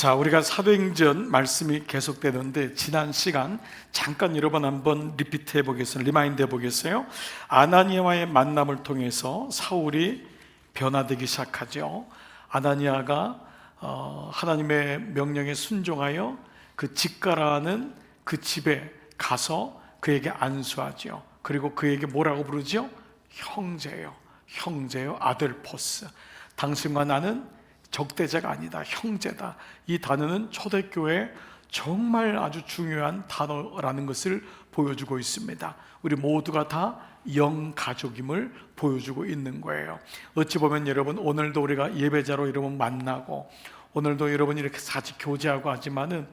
자, 우리가 사도행전 말씀이 계속되는데 지난 시간 잠깐 여러분 한번 리피트 해보겠어요. 리마인드 해보겠어요. 아나니아와의 만남을 통해서 사울이 변화되기 시작하죠. 아나니아가 하나님의 명령에 순종하여 그 직가라는 그 집에 가서 그에게 안수하죠. 그리고 그에게 뭐라고 부르죠? 형제요, 형제요, 아델포스. 당신과 나는 적대자가 아니다, 형제다. 이 단어는 초대교회에 정말 아주 중요한 단어라는 것을 보여주고 있습니다. 우리 모두가 다 영가족임을 보여주고 있는 거예요. 어찌 보면 여러분, 오늘도 우리가 예배자로 여러분 만나고, 오늘도 여러분 이렇게 같이 교제하고 하지만은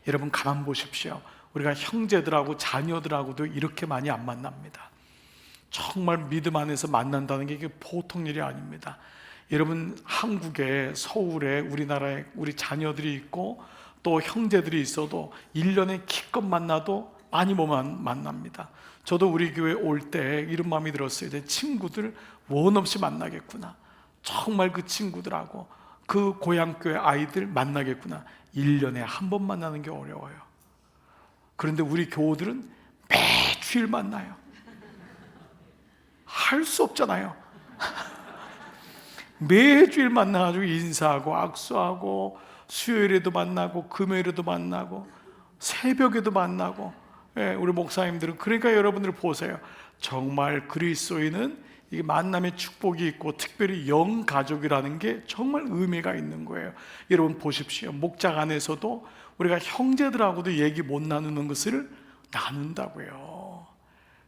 여러분 가만 보십시오. 우리가 형제들하고 자녀들하고도 이렇게 많이 안 만납니다. 정말 믿음 안에서 만난다는 게 이게 보통 일이 아닙니다. 여러분, 한국에, 서울에, 우리나라에 우리 자녀들이 있고 또 형제들이 있어도 1년에 기껏 만나도 많이 못 만납니다. 저도 우리 교회 올 때 이런 마음이 들었어요. 제 친구들 원 없이 만나겠구나, 정말 그 친구들하고 그 고향교회 아이들 만나겠구나. 1년에 한 번 만나는 게 어려워요. 그런데 우리 교우들은 매주일 만나요. 할 수 없잖아요. 매주일 만나가지고 인사하고 악수하고, 수요일에도 만나고 금요일에도 만나고 새벽에도 만나고. 우리 목사님들은, 그러니까 여러분들 보세요. 정말 그리스도인은 이게 만남의 축복이 있고 특별히 영가족이라는 게 정말 의미가 있는 거예요. 여러분 보십시오. 목장 안에서도 우리가 형제들하고도 얘기 못 나누는 것을 나눈다고요.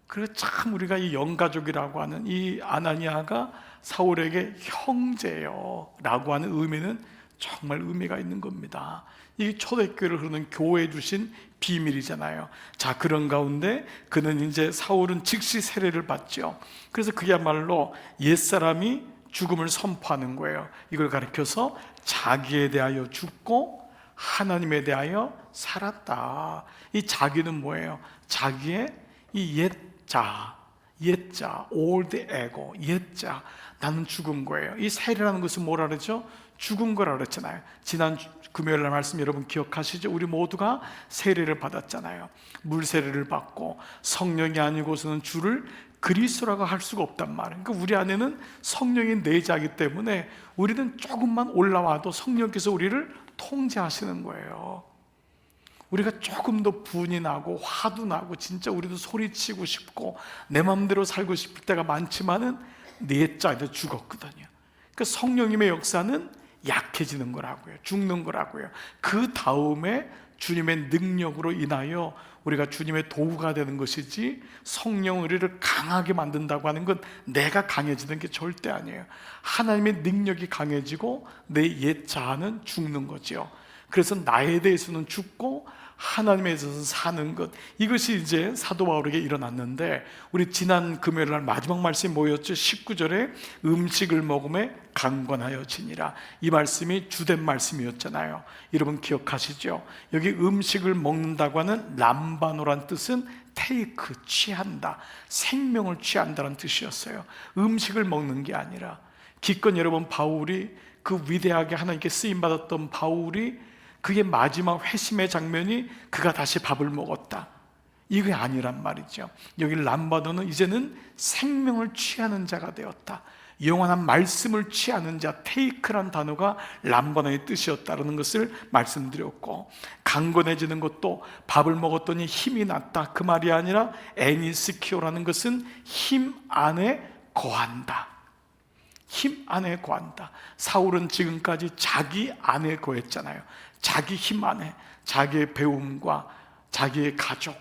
그래서 참 우리가 이 영가족이라고 하는 이 아나니아가 사울에게 형제요 라고 하는 의미는 정말 의미가 있는 겁니다. 이 초대교회를 흐르는 교회에 주신 비밀이잖아요. 자, 그런 가운데 그는 이제 사울은 즉시 세례를 받죠. 그래서 그야말로 옛사람이 죽음을 선포하는 거예요. 이걸 가리켜서 자기에 대하여 죽고 하나님에 대하여 살았다. 이 자기는 뭐예요? 자기의 이 옛자, old ego, 옛자, 나는 죽은 거예요. 이 세례라는 것은 뭐라 그러죠? 죽은 거라 그랬잖아요. 지난 금요일 날 말씀 여러분 기억하시죠? 우리 모두가 세례를 받았잖아요. 물 세례를 받고 성령이 아니고서는 주를 그리스도라고 할 수가 없단 말이에요. 그러니까 우리 안에는 성령이 내재하기 때문에 우리는 조금만 올라와도 성령께서 우리를 통제하시는 거예요. 우리가 조금 더 분이 나고 화도 나고 진짜 우리도 소리치고 싶고 내 마음대로 살고 싶을 때가 많지만은 내 자도 죽었거든요. 그러니까 성령님의 역사는 약해지는 거라고요. 죽는 거라고요. 그 다음에 주님의 능력으로 인하여 우리가 주님의 도구가 되는 것이지, 성령 우리를 강하게 만든다고 하는 건 내가 강해지는 게 절대 아니에요. 하나님의 능력이 강해지고 내 옛 자아는 죽는 거죠. 그래서 나에 대해서는 죽고 하나님에 대해서는 사는 것, 이것이 이제 사도 바울에게 일어났는데, 우리 지난 금요일 날 마지막 말씀이 뭐였죠? 19절에 음식을 먹음에 강건하여지니라, 이 말씀이 주된 말씀이었잖아요. 여러분 기억하시죠? 여기 음식을 먹는다고 하는 람바노란 뜻은 테이크, 취한다, 생명을 취한다는 뜻이었어요. 음식을 먹는 게 아니라, 기껏 여러분 바울이 그 위대하게 하나님께 쓰임받았던 바울이 그게 마지막 회심의 장면이 그가 다시 밥을 먹었다, 이게 아니란 말이죠. 여기 람바노는 이제는 생명을 취하는 자가 되었다, 영원한 말씀을 취하는 자, 테이크란 단어가 람바노의 뜻이었다는 것을 말씀드렸고, 강건해지는 것도 밥을 먹었더니 힘이 났다, 그 말이 아니라 에니스키오라는 것은 힘 안에 거한다, 힘 안에 거한다. 사울은 지금까지 자기 안에 거했잖아요. 자기 힘 안에, 자기의 배움과 자기의 가족,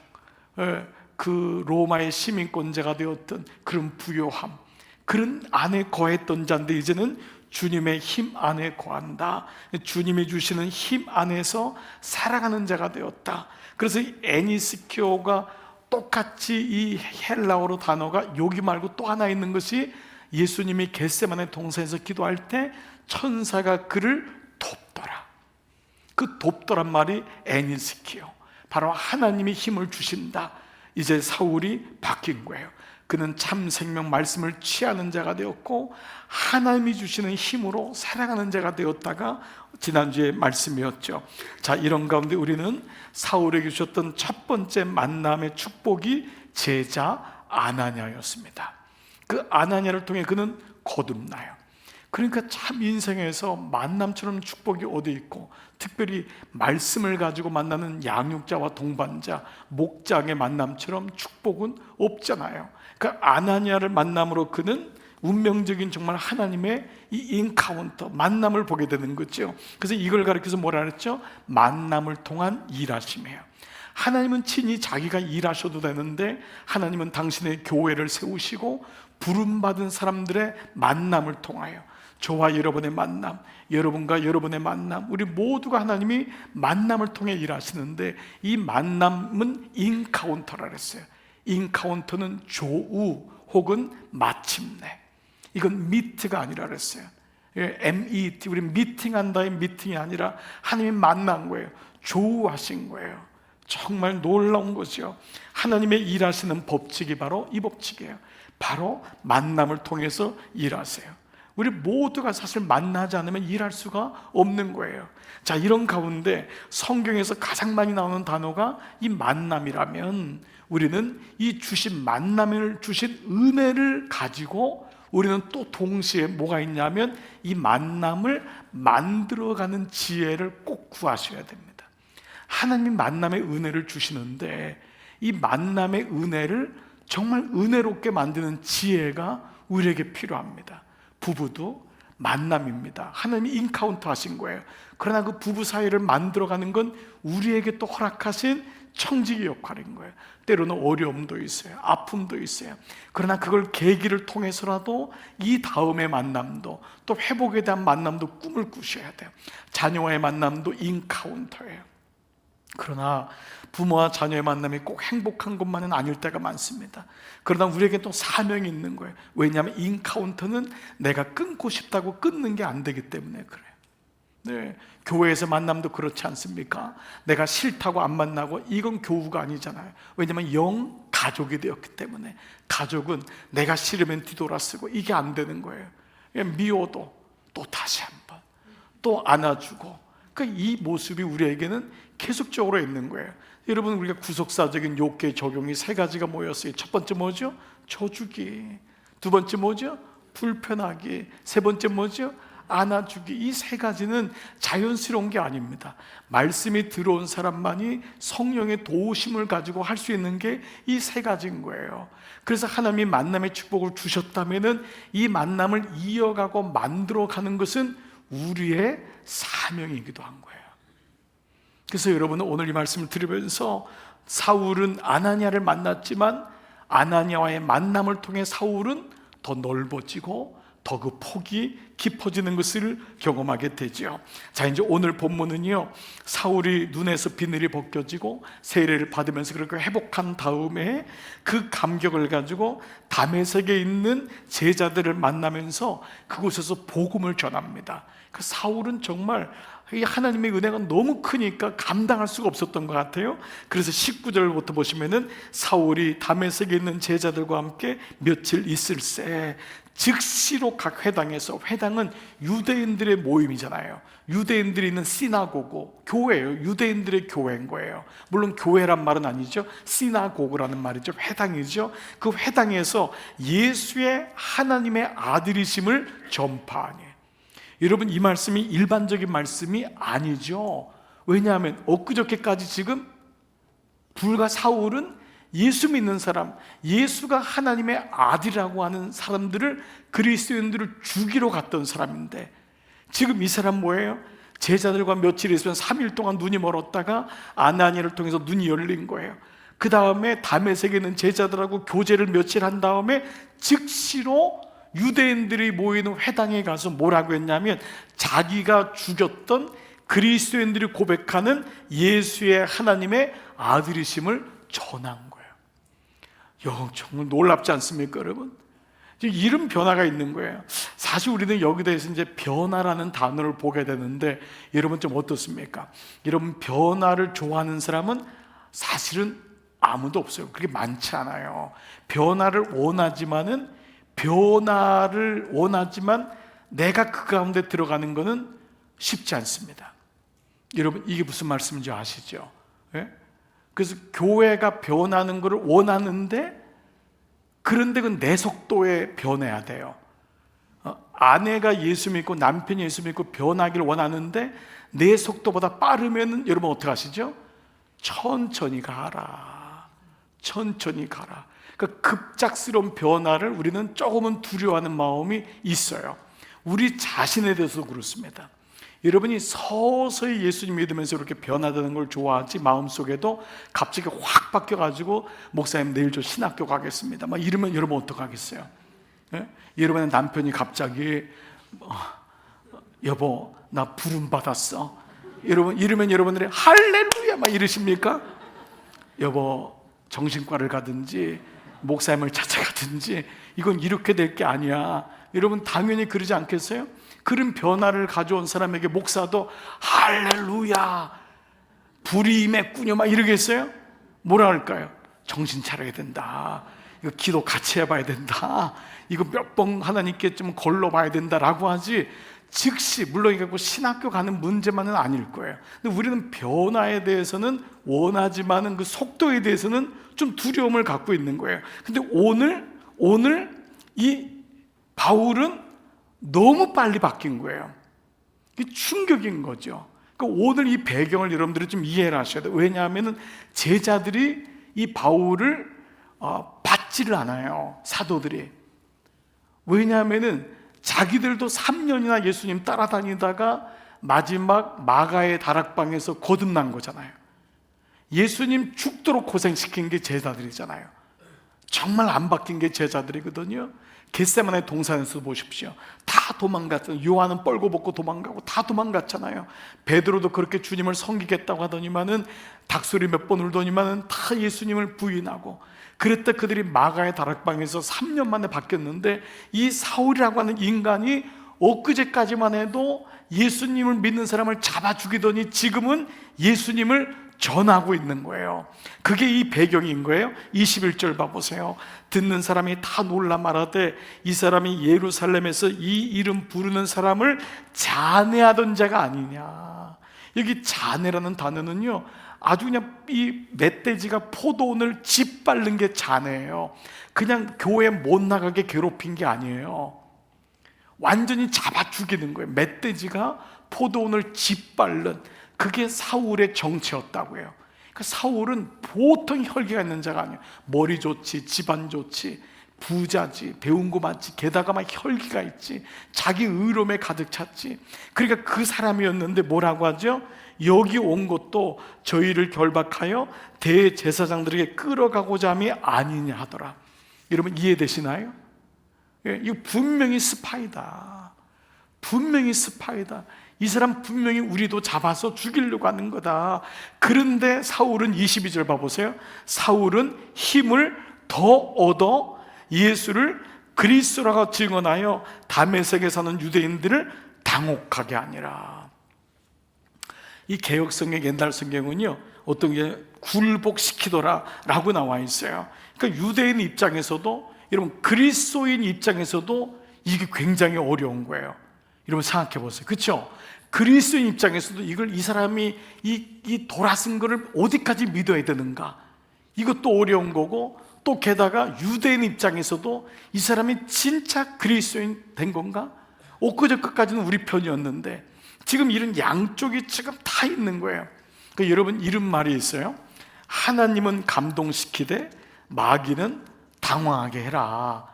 그 로마의 시민권자가 되었던 그런 부요함, 그런 안에 거했던 자인데 이제는 주님의 힘 안에 거한다. 주님이 주시는 힘 안에서 살아가는 자가 되었다. 그래서 에니스키오가 똑같이 이 헬라어로 단어가 여기 말고 또 하나 있는 것이, 예수님이 겟세마네 동산에서 기도할 때 천사가 그를 돕더라. 그 돕더란 말이 에니스키오, 바로 하나님이 힘을 주신다. 이제 사울이 바뀐 거예요. 그는 참 생명 말씀을 취하는 자가 되었고 하나님이 주시는 힘으로 살아가는 자가 되었다가 지난주에 말씀이었죠. 자, 이런 가운데 우리는 사울에게 주셨던 첫 번째 만남의 축복이 제자 아나니아였습니다. 그 아나니아를 통해 그는 거듭나요. 그러니까 참 인생에서 만남처럼 축복이 어디 있고, 특별히 말씀을 가지고 만나는 양육자와 동반자, 목장의 만남처럼 축복은 없잖아요. 그 아나니아를 만남으로 그는 운명적인 정말 하나님의 이 인카운터, 만남을 보게 되는 거죠. 그래서 이걸 가리켜서 뭐라 그랬죠? 만남을 통한 일하심이에요. 하나님은 친히 자기가 일하셔도 되는데 하나님은 당신의 교회를 세우시고 부름받은 사람들의 만남을 통하여, 저와 여러분의 만남, 여러분과 여러분의 만남, 우리 모두가 하나님이 만남을 통해 일하시는데, 이 만남은 인카운터라 그랬어요. 인카운터는 조우 혹은 마침내, 이건 미트가 아니라 그랬어요. MET, 우리 미팅한다의 미팅이 아니라 하나님이 만난 거예요. 조우하신 거예요. 정말 놀라운 거죠. 하나님의 일하시는 법칙이 바로 이 법칙이에요. 바로 만남을 통해서 일하세요. 우리 모두가 사실 만나지 않으면 일할 수가 없는 거예요. 자, 이런 가운데 성경에서 가장 많이 나오는 단어가 이 만남이라면, 우리는 이 주신 만남을 주신 은혜를 가지고 우리는 또 동시에 뭐가 있냐면 이 만남을 만들어가는 지혜를 꼭 구하셔야 됩니다. 하나님 만남의 은혜를 주시는데 이 만남의 은혜를 정말 은혜롭게 만드는 지혜가 우리에게 필요합니다. 부부도 만남입니다. 하나님이 인카운터 하신 거예요. 그러나 그 부부 사이를 만들어가는 건 우리에게 또 허락하신 청지기 역할인 거예요. 때로는 어려움도 있어요, 아픔도 있어요. 그러나 그걸 계기를 통해서라도 이 다음의 만남도, 또 회복에 대한 만남도 꿈을 꾸셔야 돼요. 자녀와의 만남도 인카운터예요. 그러나 부모와 자녀의 만남이 꼭 행복한 것만은 아닐 때가 많습니다. 그러나 우리에게 또 사명이 있는 거예요. 왜냐하면 인카운터는 내가 끊고 싶다고 끊는 게 안 되기 때문에 그래요. 네, 교회에서 만남도 그렇지 않습니까? 내가 싫다고 안 만나고, 이건 교우가 아니잖아요. 왜냐하면 영 가족이 되었기 때문에. 가족은 내가 싫으면 뒤돌아쓰고, 이게 안 되는 거예요. 미워도 또 다시 한번 또 안아주고, 그러니까 이 모습이 우리에게는 계속적으로 있는 거예요. 여러분, 우리가 구속사적인 욥기의 적용이 세 가지가 모였어요. 첫 번째 뭐죠? 쳐주기. 두 번째 뭐죠? 불편하기. 세 번째 뭐죠? 안아주기. 이 세 가지는 자연스러운 게 아닙니다. 말씀이 들어온 사람만이 성령의 도우심을 가지고 할 수 있는 게 이 세 가지인 거예요. 그래서 하나님이 만남의 축복을 주셨다면 이 만남을 이어가고 만들어가는 것은 우리의 사명이기도 한 거예요. 그래서 여러분은 오늘 이 말씀을 들으면서 사울은 아나니아를 만났지만 아나니아와의 만남을 통해 사울은 더 넓어지고 더 그 폭이 깊어지는 것을 경험하게 되죠. 자, 이제 오늘 본문은요, 사울이 눈에서 비늘이 벗겨지고 세례를 받으면서 그렇게 회복한 다음에 그 감격을 가지고 다메섹에 있는 제자들을 만나면서 그곳에서 복음을 전합니다. 그 사울은 정말 이 하나님의 은혜가 너무 크니까 감당할 수가 없었던 것 같아요. 그래서 19절부터 보시면은 사울이 다메섹에 있는 제자들과 함께 며칠 있을새 즉시로 각 회당에서, 회당은 유대인들의 모임이잖아요. 유대인들이 있는 시나고고, 교회예요. 유대인들의 교회인 거예요. 물론 교회란 말은 아니죠. 시나고그라는 말이죠. 회당이죠. 그 회당에서 예수의 하나님의 아들이심을 전파하니. 여러분, 이 말씀이 일반적인 말씀이 아니죠. 왜냐하면 엊그저께까지 지금 불과 사울은 예수 믿는 사람, 예수가 하나님의 아들이라고 하는 사람들을, 그리스도인들을 죽이러 갔던 사람인데, 지금 이 사람 뭐예요? 제자들과 며칠 있으면 3일 동안 눈이 멀었다가 아나니아를 통해서 눈이 열린 거예요. 그 다음에 다메섹에 있는 제자들하고 교제를 며칠 한 다음에 즉시로 유대인들이 모이는 회당에 가서 뭐라고 했냐면, 자기가 죽였던 그리스도인들이 고백하는 예수의 하나님의 아들이심을 전한 거예요. 정말 놀랍지 않습니까, 여러분? 이런 변화가 있는 거예요. 사실 우리는 여기 대해서 이제 변화라는 단어를 보게 되는데, 여러분 좀 어떻습니까? 여러분, 변화를 좋아하는 사람은 사실은 아무도 없어요. 그렇게 많지 않아요. 변화를 원하지만 내가 그 가운데 들어가는 것은 쉽지 않습니다. 여러분, 이게 무슨 말씀인지 아시죠? 예? 그래서 교회가 변하는 것을 원하는데, 그런데 그건 내 속도에 변해야 돼요. 아내가 예수 믿고 남편이 예수 믿고 변하기를 원하는데 내 속도보다 빠르면 여러분 어떻게 하시죠? 천천히 가라. 천천히 가라. 그 급작스러운 변화를 우리는 조금은 두려워하는 마음이 있어요. 우리 자신에 대해서 그렇습니다. 여러분이 서서히 예수님 믿으면서 이렇게 변화되는 걸 좋아하지, 마음속에도 갑자기 확 바뀌어가지고 목사님 내일 저 신학교 가겠습니다 막 이러면 여러분 어떡하겠어요? 예? 여러분의 남편이 갑자기 여보 나 부름 받았어 여러분 이러면 여러분들이 할렐루야 막 이러십니까? 여보 정신과를 가든지 목사님을 찾아가든지 이건 이렇게 될 게 아니야. 여러분 당연히 그러지 않겠어요? 그런 변화를 가져온 사람에게 목사도 할렐루야 불이 임했군요 막 이러겠어요? 뭐라 할까요? 정신 차려야 된다. 이거 기도 같이 해봐야 된다. 이거 몇 번 하나님께 좀 걸러봐야 된다라고 하지, 즉시 물론 이거 신학교 가는 문제만은 아닐 거예요. 근데 우리는 변화에 대해서는 원하지만은 그 속도에 대해서는 좀 두려움을 갖고 있는 거예요. 근데 오늘 이 바울은 너무 빨리 바뀐 거예요. 이게 충격인 거죠. 그러니까 오늘 이 배경을 여러분들이 좀 이해를 하셔야 돼요. 왜냐하면 제자들이 이 바울을 받지를 않아요. 사도들이. 왜냐하면 자기들도 3년이나 예수님 따라다니다가 마지막 마가의 다락방에서 거듭난 거잖아요. 예수님 죽도록 고생시킨 게 제자들이잖아요. 정말 안 바뀐 게 제자들이거든요. 겟세마네 동산에서 보십시오. 다 도망갔어요. 요한은 뻘고벗고 도망가고 다 도망갔잖아요. 베드로도 그렇게 주님을 섬기겠다고 하더니만은 닭소리 몇 번 울더니만은 다 예수님을 부인하고, 그랬다 그들이 마가의 다락방에서 3년 만에 바뀌었는데, 이 사울이라고 하는 인간이 엊그제까지만 해도 예수님을 믿는 사람을 잡아 죽이더니 지금은 예수님을 전하고 있는 거예요. 그게 이 배경인 거예요. 21절 봐보세요. 듣는 사람이 다 놀라 말하되 이 사람이 예루살렘에서 이 이름 부르는 사람을 잔해하던 자가 아니냐. 여기 잔해라는 단어는요, 아주 그냥 이 멧돼지가 포도원을 짓밟는 게 잔해예요. 그냥 교회 못 나가게 괴롭힌 게 아니에요. 완전히 잡아 죽이는 거예요. 멧돼지가 포도원을 짓밟는, 그게 사울의 정치였다고 해요. 그러니까 사울은 보통 혈기가 있는 자가 아니에요. 머리 좋지, 집안 좋지, 부자지, 배운 거 많지, 게다가 막 혈기가 있지, 자기 의로움에 가득 찼지. 그러니까 그 사람이었는데 뭐라고 하죠? 여기 온 것도 저희를 결박하여 대제사장들에게 끌어가고자 함이 아니냐 하더라. 여러분 이해되시나요? 예, 이거 분명히 스파이다. 분명히 스파이다. 이 사람 분명히 우리도 잡아서 죽이려고 하는 거다. 그런데 사울은 22절 봐보세요. 사울은 힘을 더 얻어 예수를 그리스도라고 증언하여 다메섹에 사는 유대인들을 당혹하게 하니라. 이 개혁성경 옛날 성경은요, 어떤 게 굴복시키더라 라고 나와 있어요. 그러니까 유대인 입장에서도, 여러분 그리스도인 입장에서도 이게 굉장히 어려운 거예요. 여러분 생각해 보세요. 그렇죠? 그리스도인 입장에서도 이 사람이 이 돌아선 거를 어디까지 믿어야 되는가, 이것도 어려운 거고, 또 게다가 유대인 입장에서도 이 사람이 진짜 그리스도인 된 건가? 엊그저께까지는 우리 편이었는데 지금 이런 양쪽이 지금 다 있는 거예요. 그러니까 여러분 이런 말이 있어요. 하나님은 감동시키되 마귀는 당황하게 해라.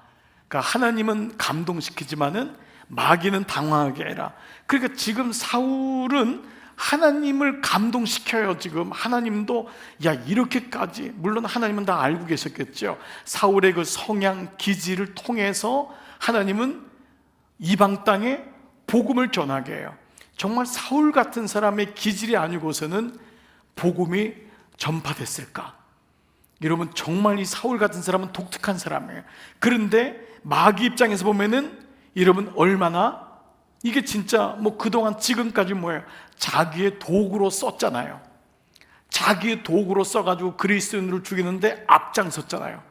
그러니까 하나님은 감동시키지만은 마귀는 당황하게 해라. 그러니까 지금 사울은 하나님을 감동시켜요. 지금 하나님도 야 이렇게까지, 물론 하나님은 다 알고 계셨겠죠. 사울의 그 성향 기질을 통해서 하나님은 이방 땅에 복음을 전하게 해요. 정말 사울 같은 사람의 기질이 아니고서는 복음이 전파됐을까? 여러분 정말 이 사울 같은 사람은 독특한 사람이에요. 그런데 마귀 입장에서 보면은 여러분 얼마나 이게 진짜 뭐 그동안 지금까지 뭐예요? 자기의 도구로 썼잖아요. 자기의 도구로 써가지고 그리스도인들을 죽이는데 앞장섰잖아요.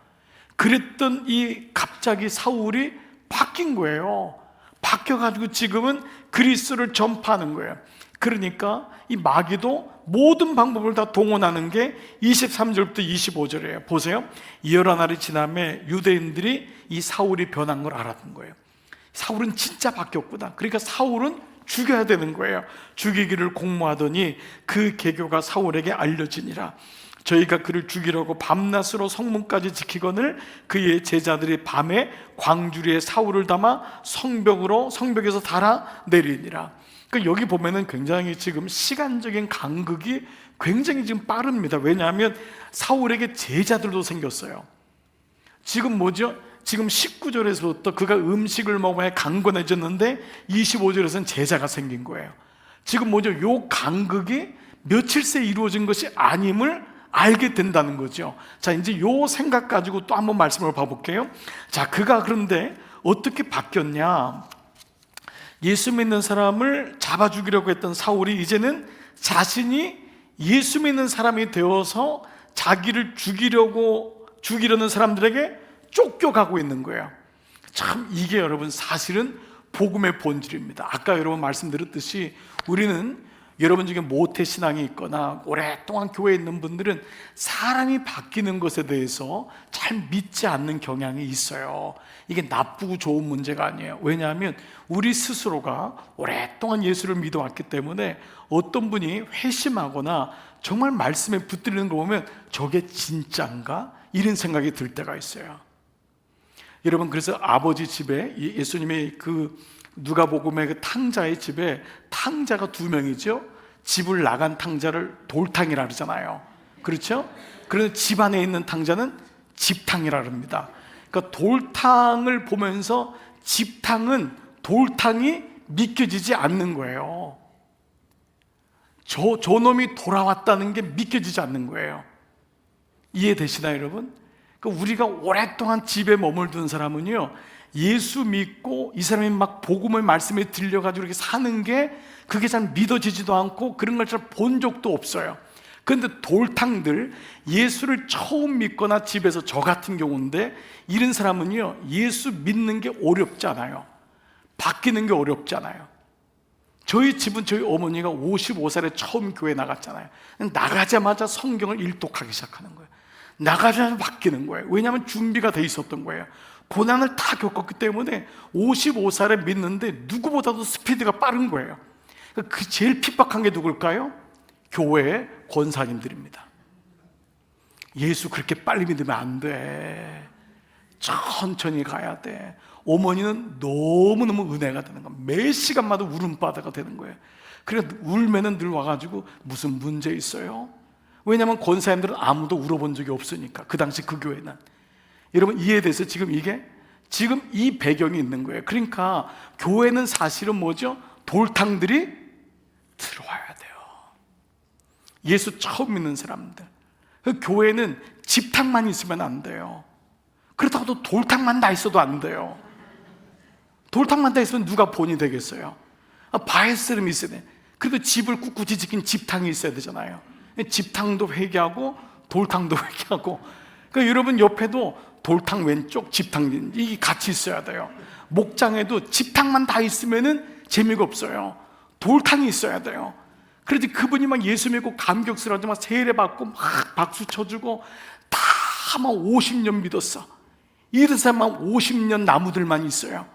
그랬던 이 갑자기 사울이 바뀐 거예요. 바뀌어가지고 지금은 그리스도를 전파하는 거예요. 그러니까 이 마귀도 모든 방법을 다 동원하는 게 23절부터 25절이에요. 보세요. 여러 날이 지남에 유대인들이 이 사울이 변한 걸 알았던 거예요. 사울은 진짜 바뀌었구나. 그러니까 사울은 죽여야 되는 거예요. 죽이기를 공모하더니 그 계교가 사울에게 알려지니라. 저희가 그를 죽이려고 밤낮으로 성문까지 지키거늘 그의 제자들이 밤에 광주리에 사울을 담아 성벽에서 달아 내리니라. 그러니까 여기 보면은 굉장히 지금 시간적인 간극이 굉장히 지금 빠릅니다. 왜냐하면 사울에게 제자들도 생겼어요. 지금 뭐죠? 지금 19절에서부터 그가 음식을 먹어야 강건해졌는데 25절에서는 제자가 생긴 거예요. 지금 뭐죠? 요 간극이 며칠 새 이루어진 것이 아님을 알게 된다는 거죠. 자, 이제 요 생각 가지고 또 한번 말씀을 봐볼게요. 자, 그가 그런데 어떻게 바뀌었냐? 예수 믿는 사람을 잡아 죽이려고 했던 사울이 이제는 자신이 예수 믿는 사람이 되어서 자기를 죽이려는 사람들에게 쫓겨가고 있는 거예요. 참 이게 여러분 사실은 복음의 본질입니다. 아까 여러분 말씀드렸듯이 우리는 여러분 중에 모태신앙이 있거나 오랫동안 교회에 있는 분들은 사람이 바뀌는 것에 대해서 잘 믿지 않는 경향이 있어요. 이게 나쁘고 좋은 문제가 아니에요. 왜냐하면 우리 스스로가 오랫동안 예수를 믿어왔기 때문에 어떤 분이 회심하거나 정말 말씀에 붙들리는 거 보면 저게 진짠가? 이런 생각이 들 때가 있어요. 여러분, 그래서 아버지 집에 예수님의 그 누가복음의 그 탕자의 집에 탕자가 2명이죠. 집을 나간 탕자를 돌탕이라 그러잖아요. 그렇죠? 그래서 집 안에 있는 탕자는 집탕이라 합니다. 그러니까 돌탕을 보면서 집탕은 돌탕이 믿겨지지 않는 거예요. 저놈이 돌아왔다는 게 믿겨지지 않는 거예요. 이해되시나요, 여러분? 그러니까 우리가 오랫동안 집에 머물던 사람은요, 예수 믿고 이 사람이 막 복음의 말씀에 들려가지고 이렇게 사는 게 그게 잘 믿어지지도 않고 그런 걸 잘 본 적도 없어요. 그런데 돌탕들, 예수를 처음 믿거나 집에서 저 같은 경우인데 이런 사람은요, 예수 믿는 게 어렵잖아요. 바뀌는 게 어렵잖아요. 저희 집은 저희 어머니가 55살에 처음 교회 나갔잖아요. 나가자마자 성경을 일독하기 시작하는 거예요. 나가자마자 바뀌는 거예요. 왜냐하면 준비가 돼 있었던 거예요. 고난을 다 겪었기 때문에 55살에 믿는데 누구보다도 스피드가 빠른 거예요. 그 제일 핍박한 게 누굴까요? 교회의 권사님들입니다. 예수 그렇게 빨리 믿으면 안 돼. 천천히 가야 돼. 어머니는 너무너무 은혜가 되는 거예요. 매 시간마다 울음바다가 되는 거예요. 그래서 울면은 늘 와가지고 무슨 문제 있어요? 왜냐하면 권사님들은 아무도 울어본 적이 없으니까. 그 당시 그 교회는. 여러분 이해돼서 지금 이 배경이 있는 거예요. 그러니까 교회는 사실은 뭐죠? 돌탕들이 들어와야 돼요. 예수 처음 믿는 사람들. 그 교회는 집탕만 있으면 안 돼요. 그렇다고 또 돌탕만 다 있어도 안 돼요. 돌탕만 다 있으면 누가 본이 되겠어요? 바에스름이 있어야 돼. 그래도 집을 꿋꿋이 지킨 집탕이 있어야 되잖아요. 집탕도 회개하고 돌탕도 회개하고. 그러니까 여러분 옆에도 돌탕 왼쪽, 집탕 이게 같이 있어야 돼요. 목장에도 집탕만 다 있으면은 재미가 없어요. 돌탕이 있어야 돼요. 그래도 그분이 막 예수 믿고 감격스러워서 막 세례 받고 막 박수 쳐주고 다 막 50년 믿었어. 이런 사람만 50년 나무들만 있어요.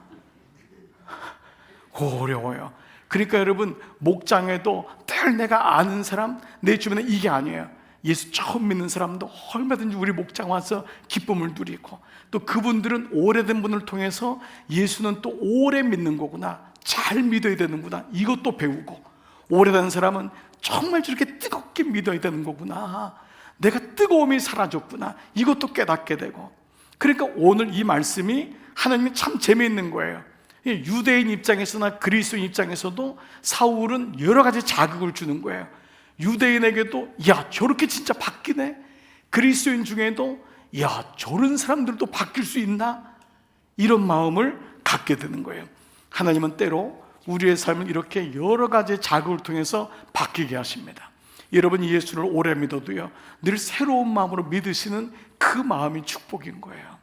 어려워요. 그러니까 여러분 목장에도 늘 내가 아는 사람 내 주변에 이게 아니에요. 예수 처음 믿는 사람도 얼마든지 우리 목장 와서 기쁨을 누리고 또 그분들은 오래된 분을 통해서 예수는 또 오래 믿는 거구나, 잘 믿어야 되는구나, 이것도 배우고, 오래된 사람은 정말 저렇게 뜨겁게 믿어야 되는 거구나, 내가 뜨거움이 사라졌구나, 이것도 깨닫게 되고. 그러니까 오늘 이 말씀이 하나님이 참 재미있는 거예요. 유대인 입장에서나 그리스도인 입장에서도 사울은 여러 가지 자극을 주는 거예요. 유대인에게도 야 저렇게 진짜 바뀌네, 그리스도인 중에도 야 저런 사람들도 바뀔 수 있나, 이런 마음을 갖게 되는 거예요. 하나님은 때로 우리의 삶을 이렇게 여러 가지 자극을 통해서 바뀌게 하십니다. 여러분이 예수를 오래 믿어도요, 늘 새로운 마음으로 믿으시는 그 마음이 축복인 거예요.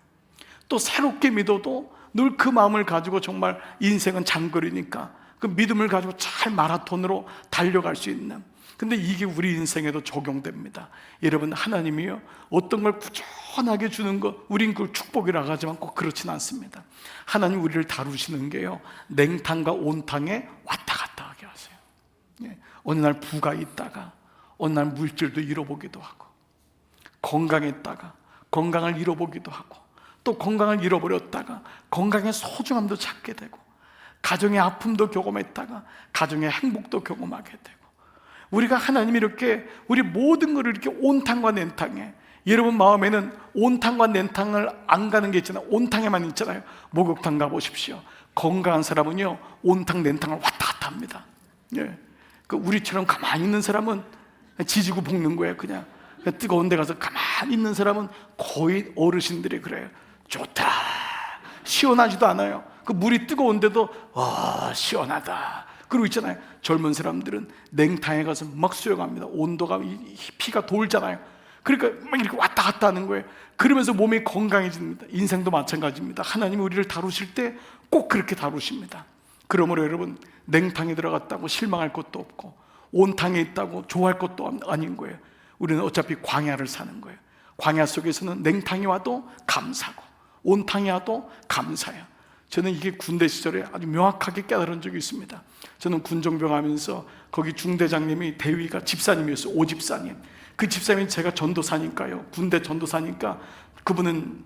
또 새롭게 믿어도 늘 그 마음을 가지고 정말 인생은 장거리니까 그 믿음을 가지고 잘 마라톤으로 달려갈 수 있는, 근데 이게 우리 인생에도 적용됩니다. 여러분, 하나님이요, 어떤 걸 꾸준하게 주는 것, 우린 그걸 축복이라고 하지만 꼭 그렇진 않습니다. 하나님 우리를 다루시는 게요, 냉탕과 온탕에 왔다 갔다 하게 하세요. 예. 어느 날 부가 있다가 어느 날 물질도 잃어보기도 하고, 건강했다가 건강을 잃어보기도 하고, 또 건강을 잃어버렸다가 건강의 소중함도 찾게 되고, 가정의 아픔도 경험했다가 가정의 행복도 경험하게 되고, 우리가 하나님이 이렇게 우리 모든 것을 이렇게 온탕과 냉탕에, 여러분 마음에는 온탕과 냉탕을 안 가는 게 있잖아요. 온탕에만 있잖아요. 목욕탕 가보십시오. 건강한 사람은요, 온탕 냉탕을 왔다 갔다 합니다. 예. 그 우리처럼 가만히 있는 사람은 지지고 볶는 거예요. 그냥 뜨거운 데 가서 가만히 있는 사람은 거의 어르신들이 그래요. 좋다, 시원하지도 않아요. 그 물이 뜨거운데도 와 시원하다. 그리고 있잖아요, 젊은 사람들은 냉탕에 가서 막 수영합니다. 온도가 피가 돌잖아요. 그러니까 막 이렇게 왔다 갔다 하는 거예요. 그러면서 몸이 건강해집니다. 인생도 마찬가지입니다. 하나님이 우리를 다루실 때 꼭 그렇게 다루십니다. 그러므로 여러분, 냉탕에 들어갔다고 실망할 것도 없고 온탕에 있다고 좋아할 것도 아닌 거예요. 우리는 어차피 광야를 사는 거예요. 광야 속에서는 냉탕이 와도 감사고 온탕이 와도 감사해요. 저는 이게 군대 시절에 아주 명확하게 깨달은 적이 있습니다. 저는 군정병 하면서 거기 중대장님이, 대위가 집사님이었어요. 오집사님. 그 집사님이 제가 전도사니까요, 군대 전도사니까 그분은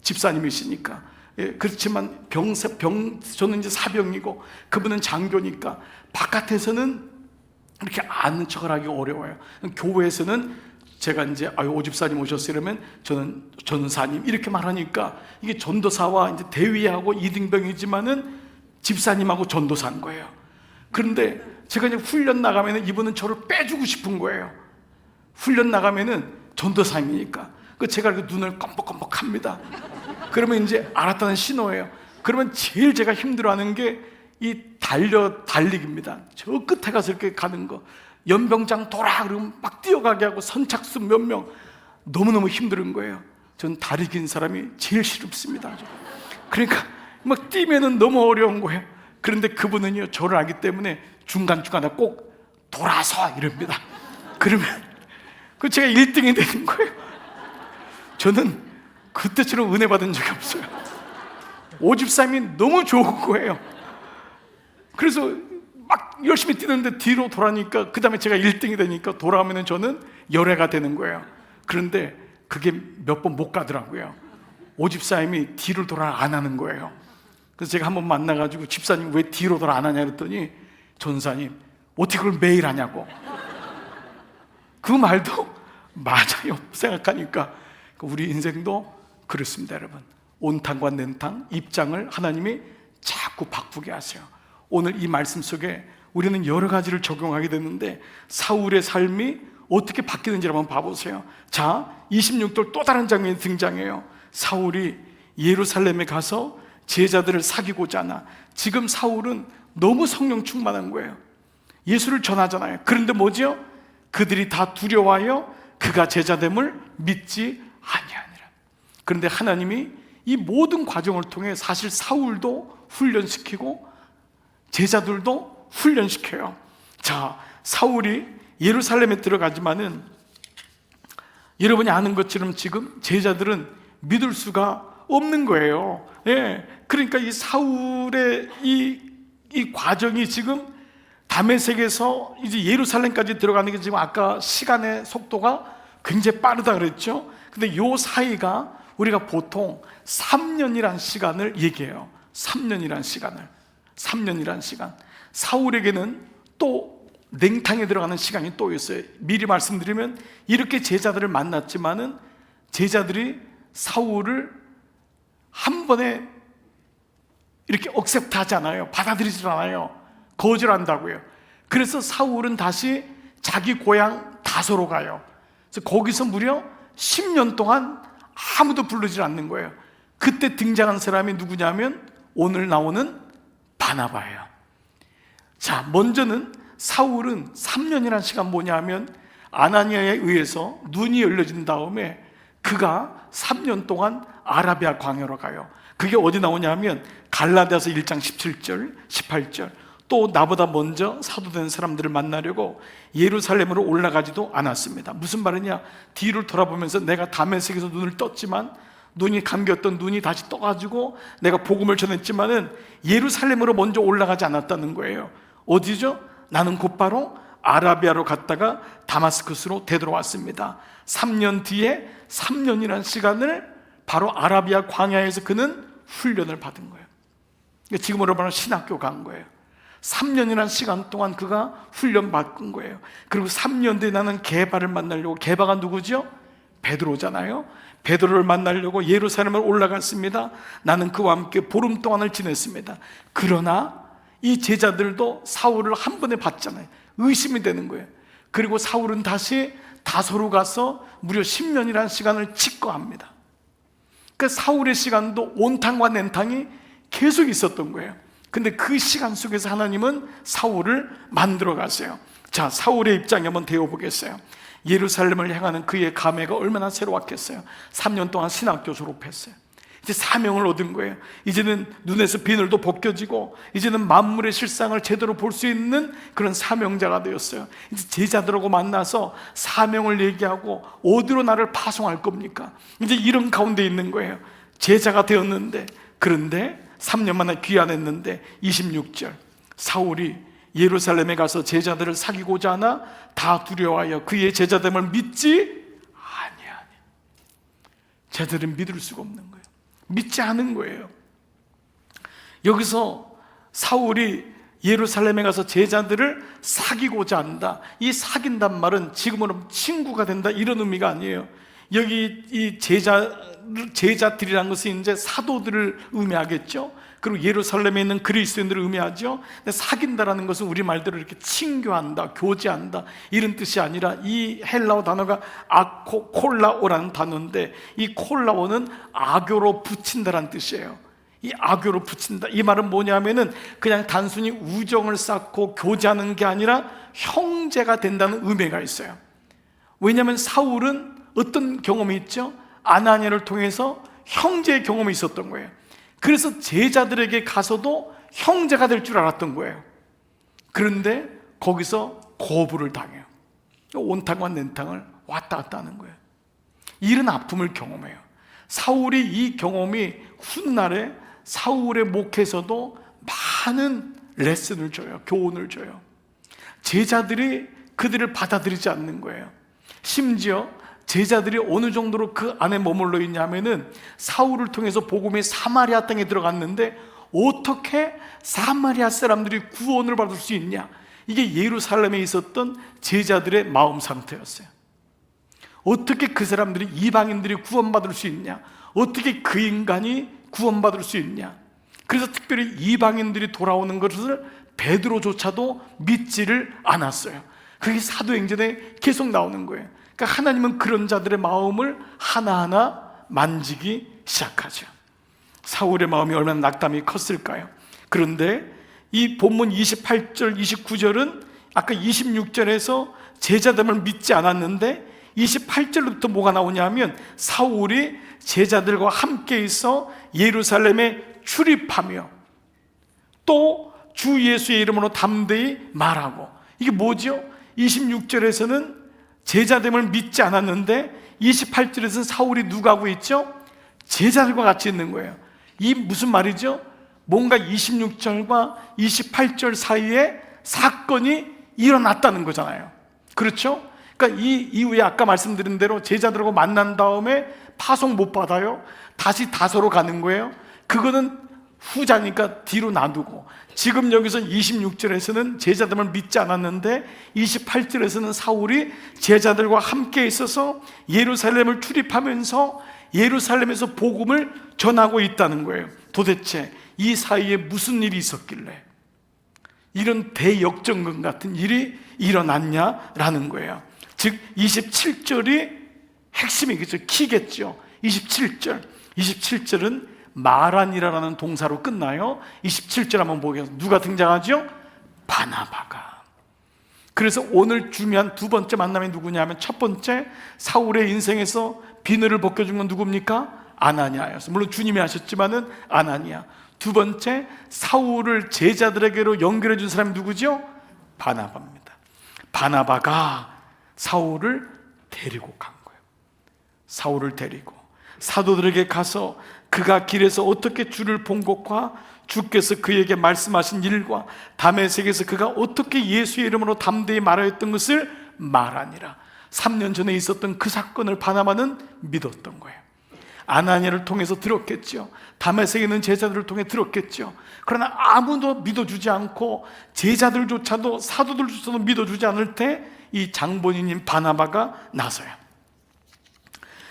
집사님이시니까, 예, 그렇지만 저는 이제 사병이고 그분은 장교니까 바깥에서는 이렇게 아는 척을 하기 어려워요. 교회에서는 제가 이제 오집사님 오셨어요 이러면 저는 전사님 이렇게 말하니까, 이게 전도사와 이제 대위하고 이등병이지만은 집사님하고 전도사인 거예요. 그런데 제가 이제 훈련 나가면은 이분은 저를 빼주고 싶은 거예요. 훈련 나가면은 전도사님이니까. 그 제가 이렇게 눈을 껌뻑껌뻑합니다. 그러면 이제 알았다는 신호예요. 그러면 제일 제가 힘들어하는 게 이 달리기입니다. 저 끝에 가서 이렇게 가는 거, 연병장 돌아 그러면 막 뛰어가게 하고 선착순 몇 명, 너무너무 힘든 거예요. 전 다리 긴 사람이 제일 싫습니다. 그러니까 막 뛰면은 너무 어려운 거예요. 그런데 그분은요, 저를 알기 때문에 중간중간에 꼭 돌아서 이럽니다. 그러면 그 제가 1등이 되는 거예요. 저는 그때처럼 은혜 받은 적이 없어요. 오집사님이 너무 좋은 거예요. 그래서 막 열심히 뛰는데 뒤로 돌아니까, 그 다음에 제가 1등이 되니까 돌아오면 저는 열애가 되는 거예요. 그런데 그게 몇 번 못 가더라고요. 오집사님이 뒤를 돌아 안 하는 거예요. 그래서 제가 한번 만나가지고, 집사님 왜 뒤로 돌아 안 하냐 그랬더니, 전사님 어떻게 그걸 매일 하냐고. 그 말도 맞아요 생각하니까. 우리 인생도 그렇습니다. 여러분, 온탕과 냉탕 입장을 하나님이 자꾸 바꾸게 하세요. 오늘 이 말씀 속에 우리는 여러 가지를 적용하게 되는데, 사울의 삶이 어떻게 바뀌는지 한번 봐보세요. 자, 26절 또 다른 장면이 등장해요. 사울이 예루살렘에 가서 제자들을 사귀고자 하나. 지금 사울은 너무 성령 충만한 거예요. 예수를 전하잖아요. 그런데 뭐죠? 그들이 다 두려워하여 그가 제자됨을 믿지 아니하니라. 그런데 하나님이 이 모든 과정을 통해 사실 사울도 훈련시키고 제자들도 훈련시켜요. 자, 사울이 예루살렘에 들어가지만은 여러분이 아는 것처럼 지금 제자들은 믿을 수가 없는 거예요. 예, 그러니까 이 사울의 이 과정이 지금 다메섹에서 이제 예루살렘까지 들어가는 게 지금 아까 시간의 속도가 굉장히 빠르다 그랬죠. 근데 요 사이가 우리가 보통 3년이란 시간을 얘기해요. 3년이란 시간. 사울에게는 또 냉탕에 들어가는 시간이 또 있어요. 미리 말씀드리면, 이렇게 제자들을 만났지만은 제자들이 사울을 한 번에 이렇게 억셉트하지 않아요. 받아들이지 않아요. 거절한다고요. 그래서 사울은 다시 자기 고향 다소로 가요. 그래서 거기서 무려 10년 동안 아무도 부르지 않는 거예요. 그때 등장한 사람이 누구냐면 오늘 나오는 바나바예요. 자, 먼저는 사울은 3년이라는 시간 뭐냐면 아나니아에 의해서 눈이 열려진 다음에 그가 3년 동안 아라비아 광야로 가요. 그게 어디 나오냐면 갈라디아서 1장 17절, 18절. 또 나보다 먼저 사도된 사람들을 만나려고 예루살렘으로 올라가지도 않았습니다. 무슨 말이냐? 뒤를 돌아보면서 내가 다메섹에서 눈을 떴지만, 눈이 감겼던 눈이 다시 떠가지고 내가 복음을 전했지만은 예루살렘으로 먼저 올라가지 않았다는 거예요. 어디죠? 나는 곧바로 아라비아로 갔다가 다마스커스로 되돌아왔습니다. 3년 뒤에 3년이라는 시간을 바로 아라비아 광야에서 그는 훈련을 받은 거예요. 지금으로 말하면 신학교 간 거예요. 3년이라는 시간 동안 그가 훈련 받은 거예요. 그리고 3년 뒤에 나는 게바를 만나려고, 게바가 누구죠? 베드로잖아요. 베드로를 만나려고 예루살렘을 올라갔습니다. 나는 그와 함께 보름 동안을 지냈습니다. 그러나 이 제자들도 사울을 한 번에 봤잖아요. 의심이 되는 거예요. 그리고 사울은 다시 다소로 가서 무려 10년이라는 시간을 직거합니다. 그 사울의 시간도 온탕과 냉탕이 계속 있었던 거예요. 근데 그 시간 속에서 하나님은 사울을 만들어 가세요. 자, 사울의 입장에 한번 되어보겠어요. 예루살렘을 향하는 그의 감회가 얼마나 새로웠겠어요. 3년 동안 신학교 졸업했어요. 이제 사명을 얻은 거예요. 이제는 눈에서 비늘도 벗겨지고 이제는 만물의 실상을 제대로 볼 수 있는 그런 사명자가 되었어요. 이제 제자들하고 만나서 사명을 얘기하고 어디로 나를 파송할 겁니까? 이제 이런 가운데 있는 거예요. 제자가 되었는데, 그런데 3년 만에 귀환했는데 26절, 사울이 예루살렘에 가서 제자들을 사귀고자 하나 다 두려워하여 그의 제자됨을 믿지 아니하니. 제자들은 믿을 수가 없는 거예요. 믿지 않은 거예요. 여기서 사울이 예루살렘에 가서 제자들을 사귀고자 한다. 이 사귄단 말은 지금으로 친구가 된다 이런 의미가 아니에요. 여기 이 제자들이라는 것은 이제 사도들을 의미하겠죠. 그리고 예루살렘에 있는 그리스도인들을 의미하죠. 근데 사귄다라는 것은 우리 말대로 이렇게 친교한다, 교제한다 이런 뜻이 아니라 이 헬라어 단어가 콜라오라는 단어인데, 이 콜라오는 악교로 붙인다라는 뜻이에요. 이 악교로 붙인다, 이 말은 뭐냐면은 그냥 단순히 우정을 쌓고 교제하는 게 아니라 형제가 된다는 의미가 있어요. 왜냐하면 사울은 어떤 경험이 있죠? 아나니아를 통해서 형제의 경험이 있었던 거예요. 그래서 제자들에게 가서도 형제가 될 줄 알았던 거예요. 그런데 거기서 거부를 당해요. 온탕과 냉탕을 왔다 갔다 하는 거예요. 이런 아픔을 경험해요. 사울이 이 경험이 훗날에 사울의 목에서도 많은 레슨을 줘요. 교훈을 줘요. 제자들이 그들을 받아들이지 않는 거예요. 심지어 제자들이 어느 정도로 그 안에 머물러 있냐면은 사울을 통해서 복음이 사마리아 땅에 들어갔는데 어떻게 사마리아 사람들이 구원을 받을 수 있냐, 이게 예루살렘에 있었던 제자들의 마음 상태였어요. 어떻게 그 사람들이, 이방인들이 구원받을 수 있냐, 어떻게 그 인간이 구원받을 수 있냐. 그래서 특별히 이방인들이 돌아오는 것을 베드로조차도 믿지를 않았어요. 그게 사도행전에 계속 나오는 거예요. 그러니까 하나님은 그런 자들의 마음을 하나하나 만지기 시작하죠. 사울의 마음이 얼마나 낙담이 컸을까요? 그런데 이 본문 28절, 29절은 아까 26절에서 제자됨을 믿지 않았는데 28절부터 뭐가 나오냐면 사울이 제자들과 함께 있어 예루살렘에 출입하며 또 주 예수의 이름으로 담대히 말하고. 이게 뭐죠? 26절에서는 제자됨을 믿지 않았는데 28절에서는 사울이 누가 하고 있죠? 제자들과 같이 있는 거예요. 이 무슨 말이죠? 뭔가 26절과 28절 사이에 사건이 일어났다는 거잖아요. 그렇죠? 그러니까 이 이후에 아까 말씀드린 대로 제자들하고 만난 다음에 파송 못 받아요. 다시 다소로 가는 거예요. 그거는 후자니까 뒤로 놔두고, 지금 여기서 26절에서는 제자들을 믿지 않았는데 28절에서는 사울이 제자들과 함께 있어서 예루살렘을 출입하면서 예루살렘에서 복음을 전하고 있다는 거예요. 도대체 이 사이에 무슨 일이 있었길래 이런 대역전극 같은 일이 일어났냐라는 거예요. 즉 27절이 핵심이겠죠. 키겠죠. 27절은 마란이라는 동사로 끝나요. 27절 한번 보겠습니다. 누가 등장하죠? 바나바가. 그래서 오늘 중요한 두 번째 만남이 누구냐면, 첫 번째 사울의 인생에서 비늘을 벗겨준 건 누굽니까? 아나니아였어요. 물론 주님이 하셨지만은 아나니아. 두 번째, 사울을 제자들에게로 연결해 준 사람이 누구죠? 바나바입니다. 바나바가 사울을 데리고 간 거예요. 사울을 데리고 사도들에게 가서 그가 길에서 어떻게 주를 본 것과 주께서 그에게 말씀하신 일과 다메섹에서 그가 어떻게 예수의 이름으로 담대히 말하였던 것을 말하니라. 3년 전에 있었던 그 사건을 바나바는 믿었던 거예요. 아나니아를 통해서 들었겠죠. 다메섹에 있는 제자들을 통해 들었겠죠. 그러나 아무도 믿어주지 않고 제자들조차도, 사도들조차도 믿어주지 않을 때 이 장본인인 바나바가 나서요.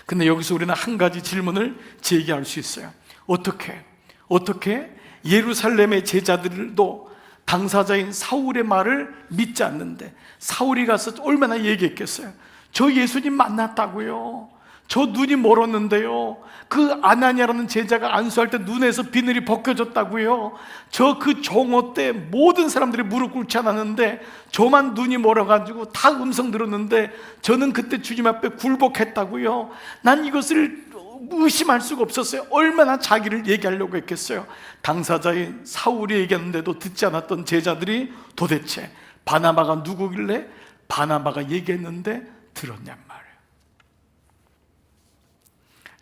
근데 여기서 우리는 한 가지 질문을 제기할 수 있어요. 어떻게 예루살렘의 제자들도 당사자인 사울의 말을 믿지 않는데, 사울이 가서 얼마나 얘기했겠어요? 저 예수님 만났다고요. 저 눈이 멀었는데요. 그 아나니아라는 제자가 안수할 때 눈에서 비늘이 벗겨졌다고요. 저 그 종호 때 모든 사람들이 무릎 꿇지 않았는데 저만 눈이 멀어가지고 다 음성 들었는데 저는 그때 주님 앞에 굴복했다고요. 난 이것을 의심할 수가 없었어요. 얼마나 자기를 얘기하려고 했겠어요. 당사자인 사울이 얘기하는데도 듣지 않았던 제자들이 도대체 바나바가 누구길래 바나바가 얘기했는데 들었냔 말이에요.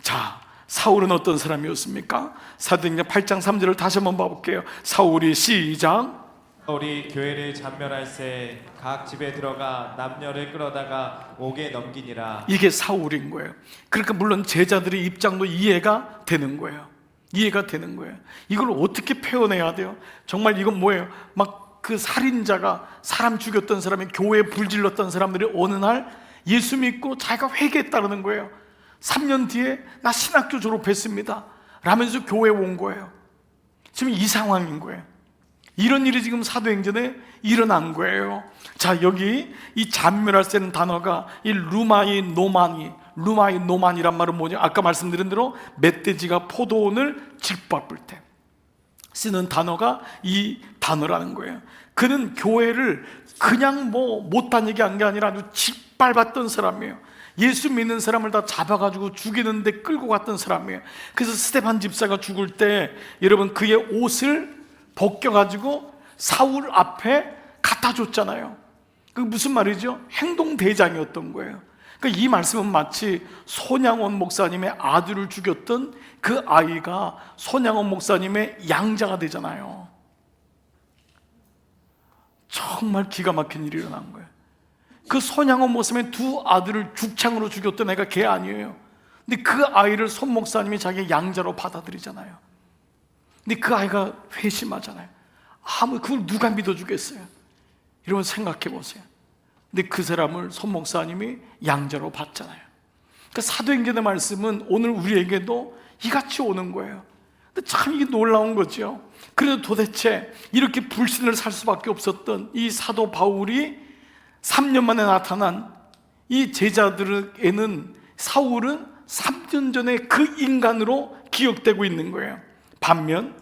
자, 사울은 어떤 사람이었습니까? 사도행전 8장 3절을 다시 한번 봐볼게요. 사울이 시작. 사울이 교회를 잔멸할새 각 집에 들어가 남녀를 끌어다가 옥에 넘기니라. 이게 사울인 거예요. 그러니까 물론 제자들의 입장도 이해가 되는 거예요. 이해가 되는 거예요. 이걸 어떻게 표현해야 돼요? 정말 이건 뭐예요? 막 그 살인자가 사람 죽였던 사람이 교회에 불질렀던 사람들이 어느 날 예수 믿고 자기가 회개했다는 거예요. 3년 뒤에 나 신학교 졸업했습니다 라면서 교회에 온 거예요. 지금 이 상황인 거예요. 이런 일이 지금 사도행전에 일어난 거예요. 자, 여기 이 잔멸할새는 단어가 이 루마이 노만이란 말은 뭐냐? 아까 말씀드린 대로 멧돼지가 포도원을 짓밟을 때 쓰는 단어가 이 단어라는 거예요. 그는 교회를 그냥 뭐 못한 얘기한 게 아니라 아주 짓밟았던 사람이에요. 예수 믿는 사람을 다 잡아가지고 죽이는데 끌고 갔던 사람이에요. 그래서 스데반 집사가 죽을 때 여러분 그의 옷을 벗겨가지고 사울 앞에 갖다 줬잖아요. 그 무슨 말이죠? 행동대장이었던 거예요. 그러니까 이 말씀은 마치 손양원 목사님의 아들을 죽였던 그 아이가 손양원 목사님의 양자가 되잖아요. 정말 기가 막힌 일이 일어난 거예요. 그 손양원 목사님의 두 아들을 죽창으로 죽였던 애가 걔 아니에요. 근데 그 아이를 손 목사님이 자기 양자로 받아들이잖아요. 근데 그 아이가 회심하잖아요. 그걸 누가 믿어주겠어요? 여러분 생각해 보세요. 근데 그 사람을 손 목사님이 양자로 받잖아요. 그러니까 사도행전의 말씀은 오늘 우리에게도 이같이 오는 거예요. 근데 참 이게 놀라운 거죠. 그래도 도대체 이렇게 불신을 살 수밖에 없었던 이 사도 바울이 3년 만에 나타난 이 제자들에게는 사울은 3년 전에 그 인간으로 기억되고 있는 거예요. 반면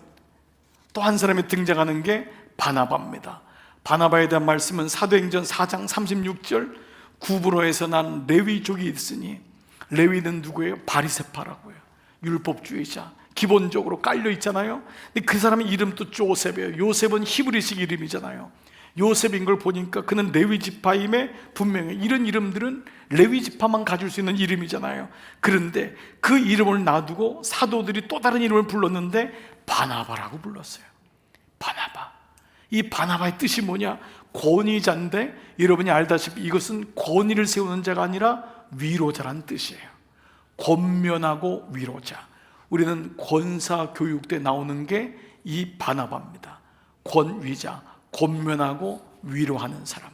또 한 사람이 등장하는 게 바나바입니다. 바나바에 대한 말씀은 사도행전 4장 36절 구브로에서 난 레위족이 있으니, 레위는 누구예요? 바리새파라고요. 율법주의자, 기본적으로 깔려 있잖아요. 근데 그 사람의 이름도 요셉이에요. 요셉은 히브리식 이름이잖아요. 요셉인 걸 보니까 그는 레위 지파임에 분명해. 이런 이름들은 레위 지파만 가질 수 있는 이름이잖아요. 그런데 그 이름을 놔두고 사도들이 또 다른 이름을 불렀는데 바나바라고 불렀어요. 바나바. 이 바나바의 뜻이 뭐냐? 권위자인데 여러분이 알다시피 이것은 권위를 세우는 자가 아니라 위로자란 뜻이에요. 권면하고 위로자. 우리는 권사교육대 나오는 게 이 바나바입니다. 권위자, 권면하고 위로하는 사람.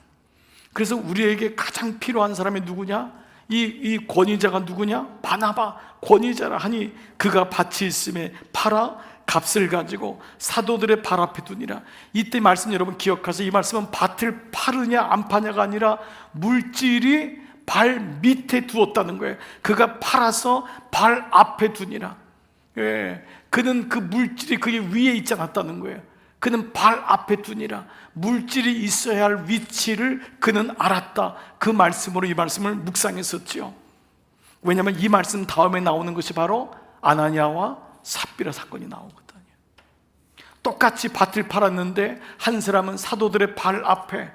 그래서 우리에게 가장 필요한 사람이 누구냐? 이 권위자가 누구냐? 바나바, 권위자라 하니 그가 밭이 있음에 팔아 값을 가지고 사도들의 발 앞에 두니라. 이때 말씀 여러분 기억하세요. 이 말씀은 밭을 파느냐 안 파냐가 아니라 물질이 발 밑에 두었다는 거예요. 그가 팔아서 발 앞에 두니라. 예, 그는 그 물질이 그게 위에 있지 않았다는 거예요. 그는 발 앞에 두니라. 물질이 있어야 할 위치를 그는 알았다. 그 말씀으로 이 말씀을 묵상했었지요. 왜냐하면 이 말씀 다음에 나오는 것이 바로 아나니아와 삽비라 사건이 나오거든요. 똑같이 밭을 팔았는데 한 사람은 사도들의 발 앞에,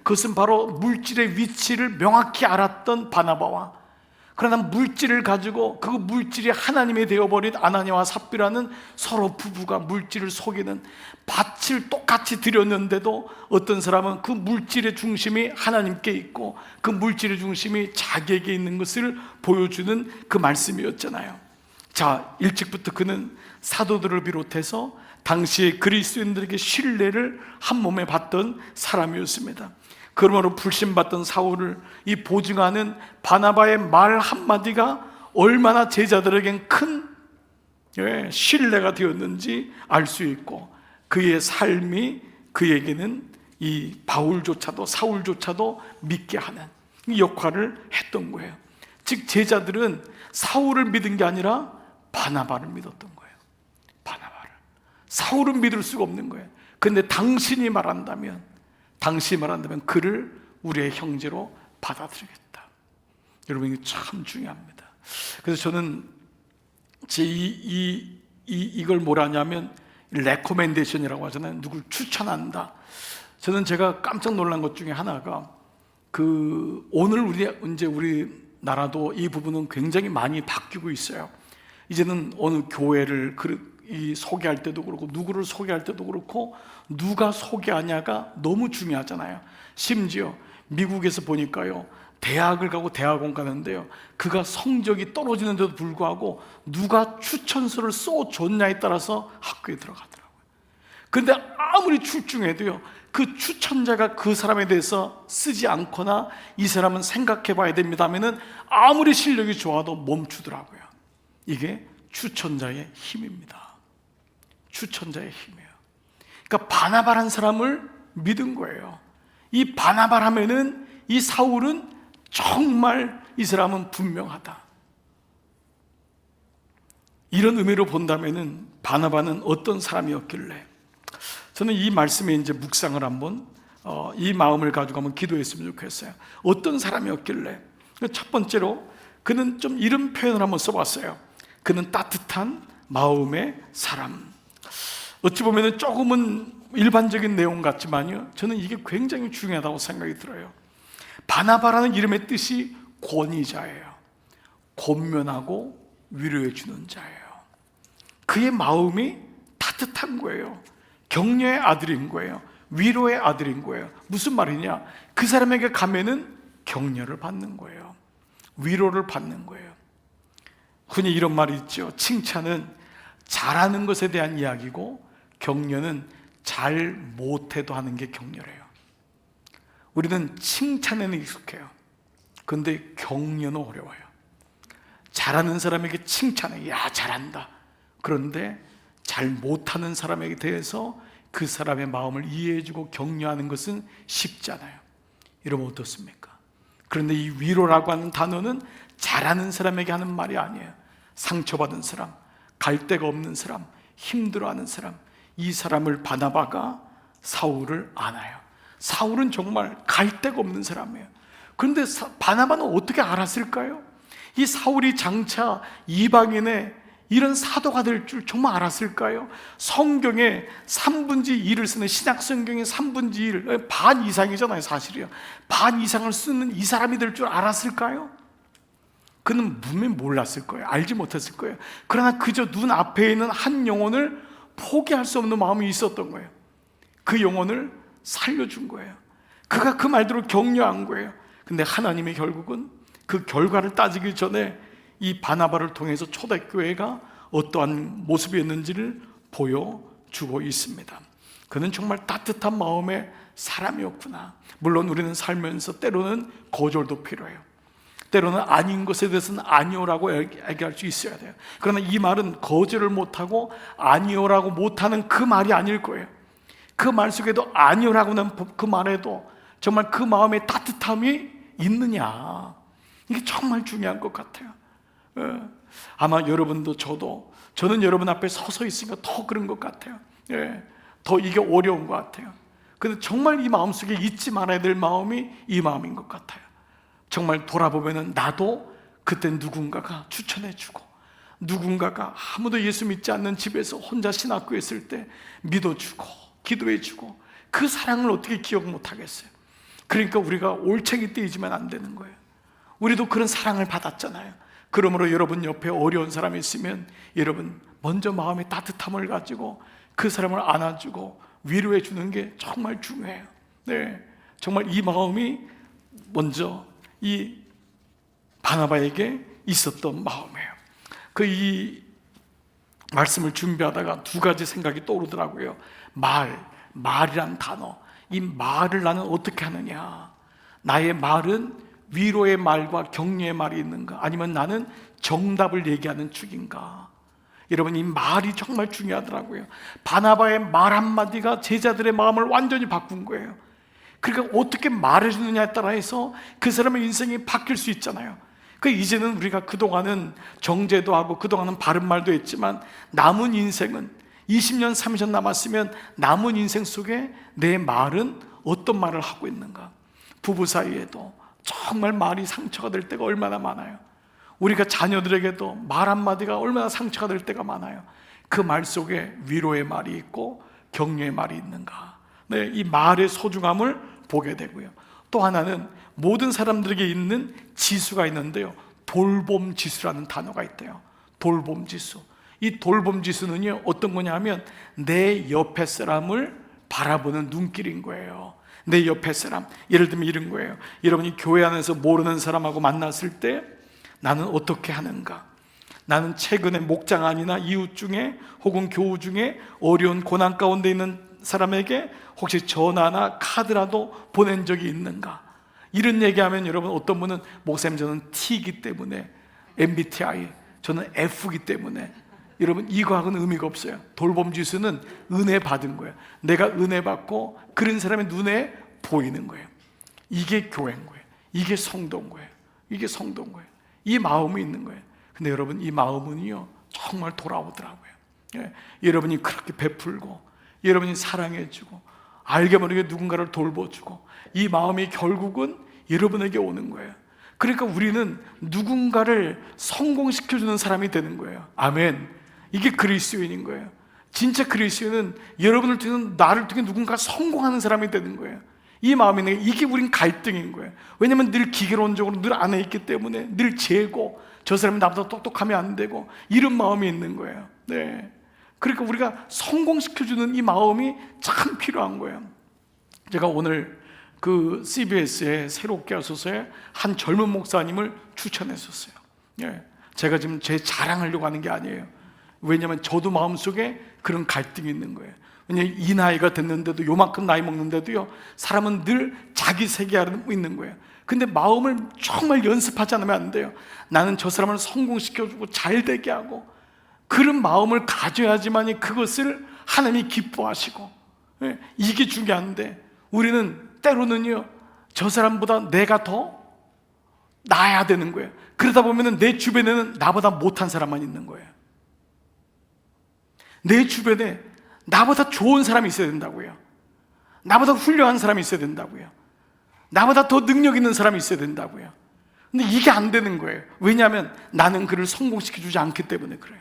그것은 바로 물질의 위치를 명확히 알았던 바나바와, 그러나 물질을 가지고 그 물질이 하나님이 되어버린 아나니아와 삽비라는 서로 부부가 물질을 속이는, 밭을 똑같이 드렸는데도 어떤 사람은 그 물질의 중심이 하나님께 있고 그 물질의 중심이 자기에게 있는 것을 보여주는 그 말씀이었잖아요. 자, 일찍부터 그는 사도들을 비롯해서 당시에 그리스도인들에게 신뢰를 한 몸에 받던 사람이었습니다. 그러므로 불신받던 사울을 이 보증하는 바나바의 말 한마디가 얼마나 제자들에겐 큰 신뢰가 되었는지 알 수 있고, 그의 삶이 그에게는 이 바울조차도 사울조차도 믿게 하는 이 역할을 했던 거예요. 즉 제자들은 사울을 믿은 게 아니라 바나바를 믿었던 거예요. 바나바를. 사울은 믿을 수가 없는 거예요. 근데 당신이 말한다면 그를 우리의 형제로 받아들이겠다. 여러분, 이게 참 중요합니다. 그래서 저는 이걸 뭐라 하냐면 레코멘데이션이라고 하잖아요. 누굴 추천한다. 저는 제가 깜짝 놀란 것 중에 하나가 오늘 우리나라도 이 부분은 굉장히 많이 바뀌고 있어요. 이제는 어느 교회를 소개할 때도 그렇고 누구를 소개할 때도 그렇고 누가 소개하냐가 너무 중요하잖아요. 심지어 미국에서 보니까요, 대학을 가고 대학원 가는데요, 그가 성적이 떨어지는데도 불구하고 누가 추천서를 써줬냐에 따라서 학교에 들어가더라고요. 그런데 아무리 출중해도요, 그 추천자가 그 사람에 대해서 쓰지 않거나 이 사람은 생각해 봐야 됩니다 하면은 아무리 실력이 좋아도 멈추더라고요. 이게 추천자의 힘입니다. 추천자의 힘이에요. 그러니까 바나바라는 사람을 믿은 거예요. 이 바나바라면은 이 사울은 정말 이 사람은 분명하다. 이런 의미로 본다면은 바나바는 어떤 사람이었길래, 저는 이 말씀에 이제 묵상을 한번 이 마음을 가지고 한번 기도했으면 좋겠어요. 어떤 사람이었길래? 첫 번째로 그는 좀 이런 표현을 한번 써봤어요. 그는 따뜻한 마음의 사람. 어찌 보면 조금은 일반적인 내용 같지만요, 저는 이게 굉장히 중요하다고 생각이 들어요. 바나바라는 이름의 뜻이 권위자예요. 권면하고 위로해 주는 자예요. 그의 마음이 따뜻한 거예요. 격려의 아들인 거예요. 위로의 아들인 거예요. 무슨 말이냐? 그 사람에게 가면은 격려를 받는 거예요. 위로를 받는 거예요. 흔히 이런 말이 있죠. 칭찬은 잘하는 것에 대한 이야기고 격려는 잘 못해도 하는 게 격려래요. 우리는 칭찬에는 익숙해요. 그런데 격려는 어려워요. 잘하는 사람에게 칭찬해, 야 잘한다. 그런데 잘 못하는 사람에게 대해서 그 사람의 마음을 이해해주고 격려하는 것은 쉽지 않아요. 이러면 어떻습니까? 그런데 이 위로라고 하는 단어는 잘하는 사람에게 하는 말이 아니에요. 상처받은 사람, 갈 데가 없는 사람, 힘들어하는 사람, 이 사람을 바나바가 사울을 안아요. 사울은 정말 갈 데가 없는 사람이에요. 그런데 바나바는 어떻게 알았을까요? 이 사울이 장차 이방인의 이런 사도가 될 줄 정말 알았을까요? 성경에 3분의 2를 쓰는, 신약 성경의 3분의 1, 반 이상이잖아요 사실이요. 반 이상을 쓰는 이 사람이 될 줄 알았을까요? 그는 분명히 몰랐을 거예요. 알지 못했을 거예요. 그러나 그저 눈앞에 있는 한 영혼을 포기할 수 없는 마음이 있었던 거예요. 그 영혼을 살려준 거예요. 그가 그 말대로 격려한 거예요. 근데 하나님의 결국은 그 결과를 따지기 전에 이 바나바를 통해서 초대교회가 어떠한 모습이었는지를 보여주고 있습니다. 그는 정말 따뜻한 마음의 사람이었구나. 물론 우리는 살면서 때로는 거절도 필요해요. 때로는 아닌 것에 대해서는 아니오라고 얘기할 수 있어야 돼요. 그러나 이 말은 거절을 못하고 아니오라고 못하는 그 말이 아닐 거예요. 그 말 속에도 아니오라고 하는 그 말에도 정말 그 마음에 따뜻함이 있느냐, 이게 정말 중요한 것 같아요. 아마 여러분도 저는 여러분 앞에 서서 있으니까 더 그런 것 같아요. 예, 더 이게 어려운 것 같아요. 근데 정말 이 마음속에 잊지 말아야 될 마음이 이 마음인 것 같아요. 정말 돌아보면은 나도 그때 누군가가 추천해주고, 누군가가 아무도 예수 믿지 않는 집에서 혼자 신학교 했을 때 믿어주고 기도해주고, 그 사랑을 어떻게 기억 못하겠어요. 그러니까 우리가 올챙이 떼이지면 안 되는 거예요. 우리도 그런 사랑을 받았잖아요. 그러므로 여러분 옆에 어려운 사람이 있으면 여러분 먼저 마음의 따뜻함을 가지고 그 사람을 안아주고 위로해 주는 게 정말 중요해요. 네, 정말 이 마음이 먼저 이 바나바에게 있었던 마음이에요. 그 이 말씀을 준비하다가 두 가지 생각이 떠오르더라고요. 말이란 단어, 이 말을 나는 어떻게 하느냐. 나의 말은 위로의 말과 격려의 말이 있는가, 아니면 나는 정답을 얘기하는 축인가. 여러분, 이 말이 정말 중요하더라고요. 바나바의 말 한마디가 제자들의 마음을 완전히 바꾼 거예요. 그러니까 어떻게 말해주느냐에 따라 해서 그 사람의 인생이 바뀔 수 있잖아요. 그 이제는 우리가 그동안은 정죄도 하고 그동안은 바른 말도 했지만, 남은 인생은 20년 30년 남았으면 남은 인생 속에 내 말은 어떤 말을 하고 있는가. 부부 사이에도 정말 말이 상처가 될 때가 얼마나 많아요. 우리가 자녀들에게도 말 한마디가 얼마나 상처가 될 때가 많아요. 그 말 속에 위로의 말이 있고 격려의 말이 있는가. 네, 이 말의 소중함을 보게 되고요. 또 하나는 모든 사람들에게 있는 지수가 있는데요, 돌봄 지수라는 단어가 있대요. 돌봄 지수. 이 돌봄 지수는요, 어떤 거냐 하면 내 옆에 사람을 바라보는 눈길인 거예요. 내 옆에 사람, 예를 들면 이런 거예요. 여러분이 교회 안에서 모르는 사람하고 만났을 때 나는 어떻게 하는가. 나는 최근에 목장 안이나 이웃 중에 혹은 교우 중에 어려운 고난 가운데 있는 사람에게 혹시 전화나 카드라도 보낸 적이 있는가. 이런 얘기하면 여러분, 어떤 분은 목사님 저는 T이기 때문에 MBTI, 저는 F이기 때문에. 여러분, 이거하고는 의미가 없어요. 돌봄 지수는 은혜 받은 거예요. 내가 은혜 받고 그런 사람의 눈에 보이는 거예요. 이게 교회인 거예요. 이게 성도인 거예요. 이게 성도인 거예요. 이 마음이 있는 거예요. 근데 여러분, 이 마음은요 정말 돌아오더라고요. 예, 여러분이 그렇게 베풀고 여러분이 사랑해주고 알게 모르게 누군가를 돌봐주고, 이 마음이 결국은 여러분에게 오는 거예요. 그러니까 우리는 누군가를 성공시켜주는 사람이 되는 거예요. 아멘. 이게 그리스도인인 거예요. 진짜 그리스도인은 여러분을 통해, 나를 통해 누군가 성공하는 사람이 되는 거예요. 이 마음이 있는 거예요. 이게 우린 갈등인 거예요. 왜냐하면 늘 기계론적으로 늘 안에 있기 때문에, 늘 재고 저 사람이 나보다 똑똑하면 안 되고, 이런 마음이 있는 거예요. 네. 그러니까 우리가 성공시켜주는 이 마음이 참 필요한 거예요. 제가 오늘 그 CBS에 새롭게 하소서에 한 젊은 목사님을 추천했었어요. 예. 제가 지금 제 자랑하려고 하는 게 아니에요. 왜냐하면 저도 마음속에 그런 갈등이 있는 거예요. 왜냐하면 이 나이가 됐는데도, 요만큼 나이 먹는데도요, 사람은 늘 자기 세계 안에 있는 거예요. 근데 마음을 정말 연습하지 않으면 안 돼요. 나는 저 사람을 성공시켜주고 잘 되게 하고, 그런 마음을 가져야지만이 그것을 하나님이 기뻐하시고, 예, 이게 중요한데, 우리는 때로는요 저 사람보다 내가 더 나아야 되는 거예요. 그러다 보면 내 주변에는 나보다 못한 사람만 있는 거예요. 내 주변에 나보다 좋은 사람이 있어야 된다고요. 나보다 훌륭한 사람이 있어야 된다고요. 나보다 더 능력 있는 사람이 있어야 된다고요. 근데 이게 안 되는 거예요. 왜냐하면 나는 그를 성공시켜주지 않기 때문에 그래요.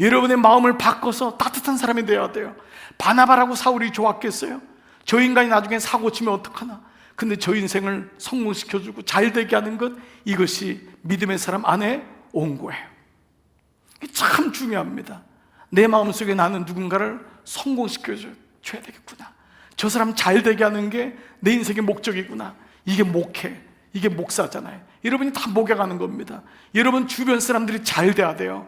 여러분의 마음을 바꿔서 따뜻한 사람이 되어야 돼요. 바나바라고 사울이 좋았겠어요? 저 인간이 나중에 사고 치면 어떡하나. 근데 저 인생을 성공시켜주고 잘 되게 하는 것, 이것이 믿음의 사람 안에 온 거예요. 이게 참 중요합니다. 내 마음속에 나는 누군가를 성공시켜줘야 되겠구나. 저 사람 잘 되게 하는 게 내 인생의 목적이구나. 이게 목회, 이게 목사잖아요. 여러분이 다 목회가는 겁니다. 여러분 주변 사람들이 잘 돼야 돼요.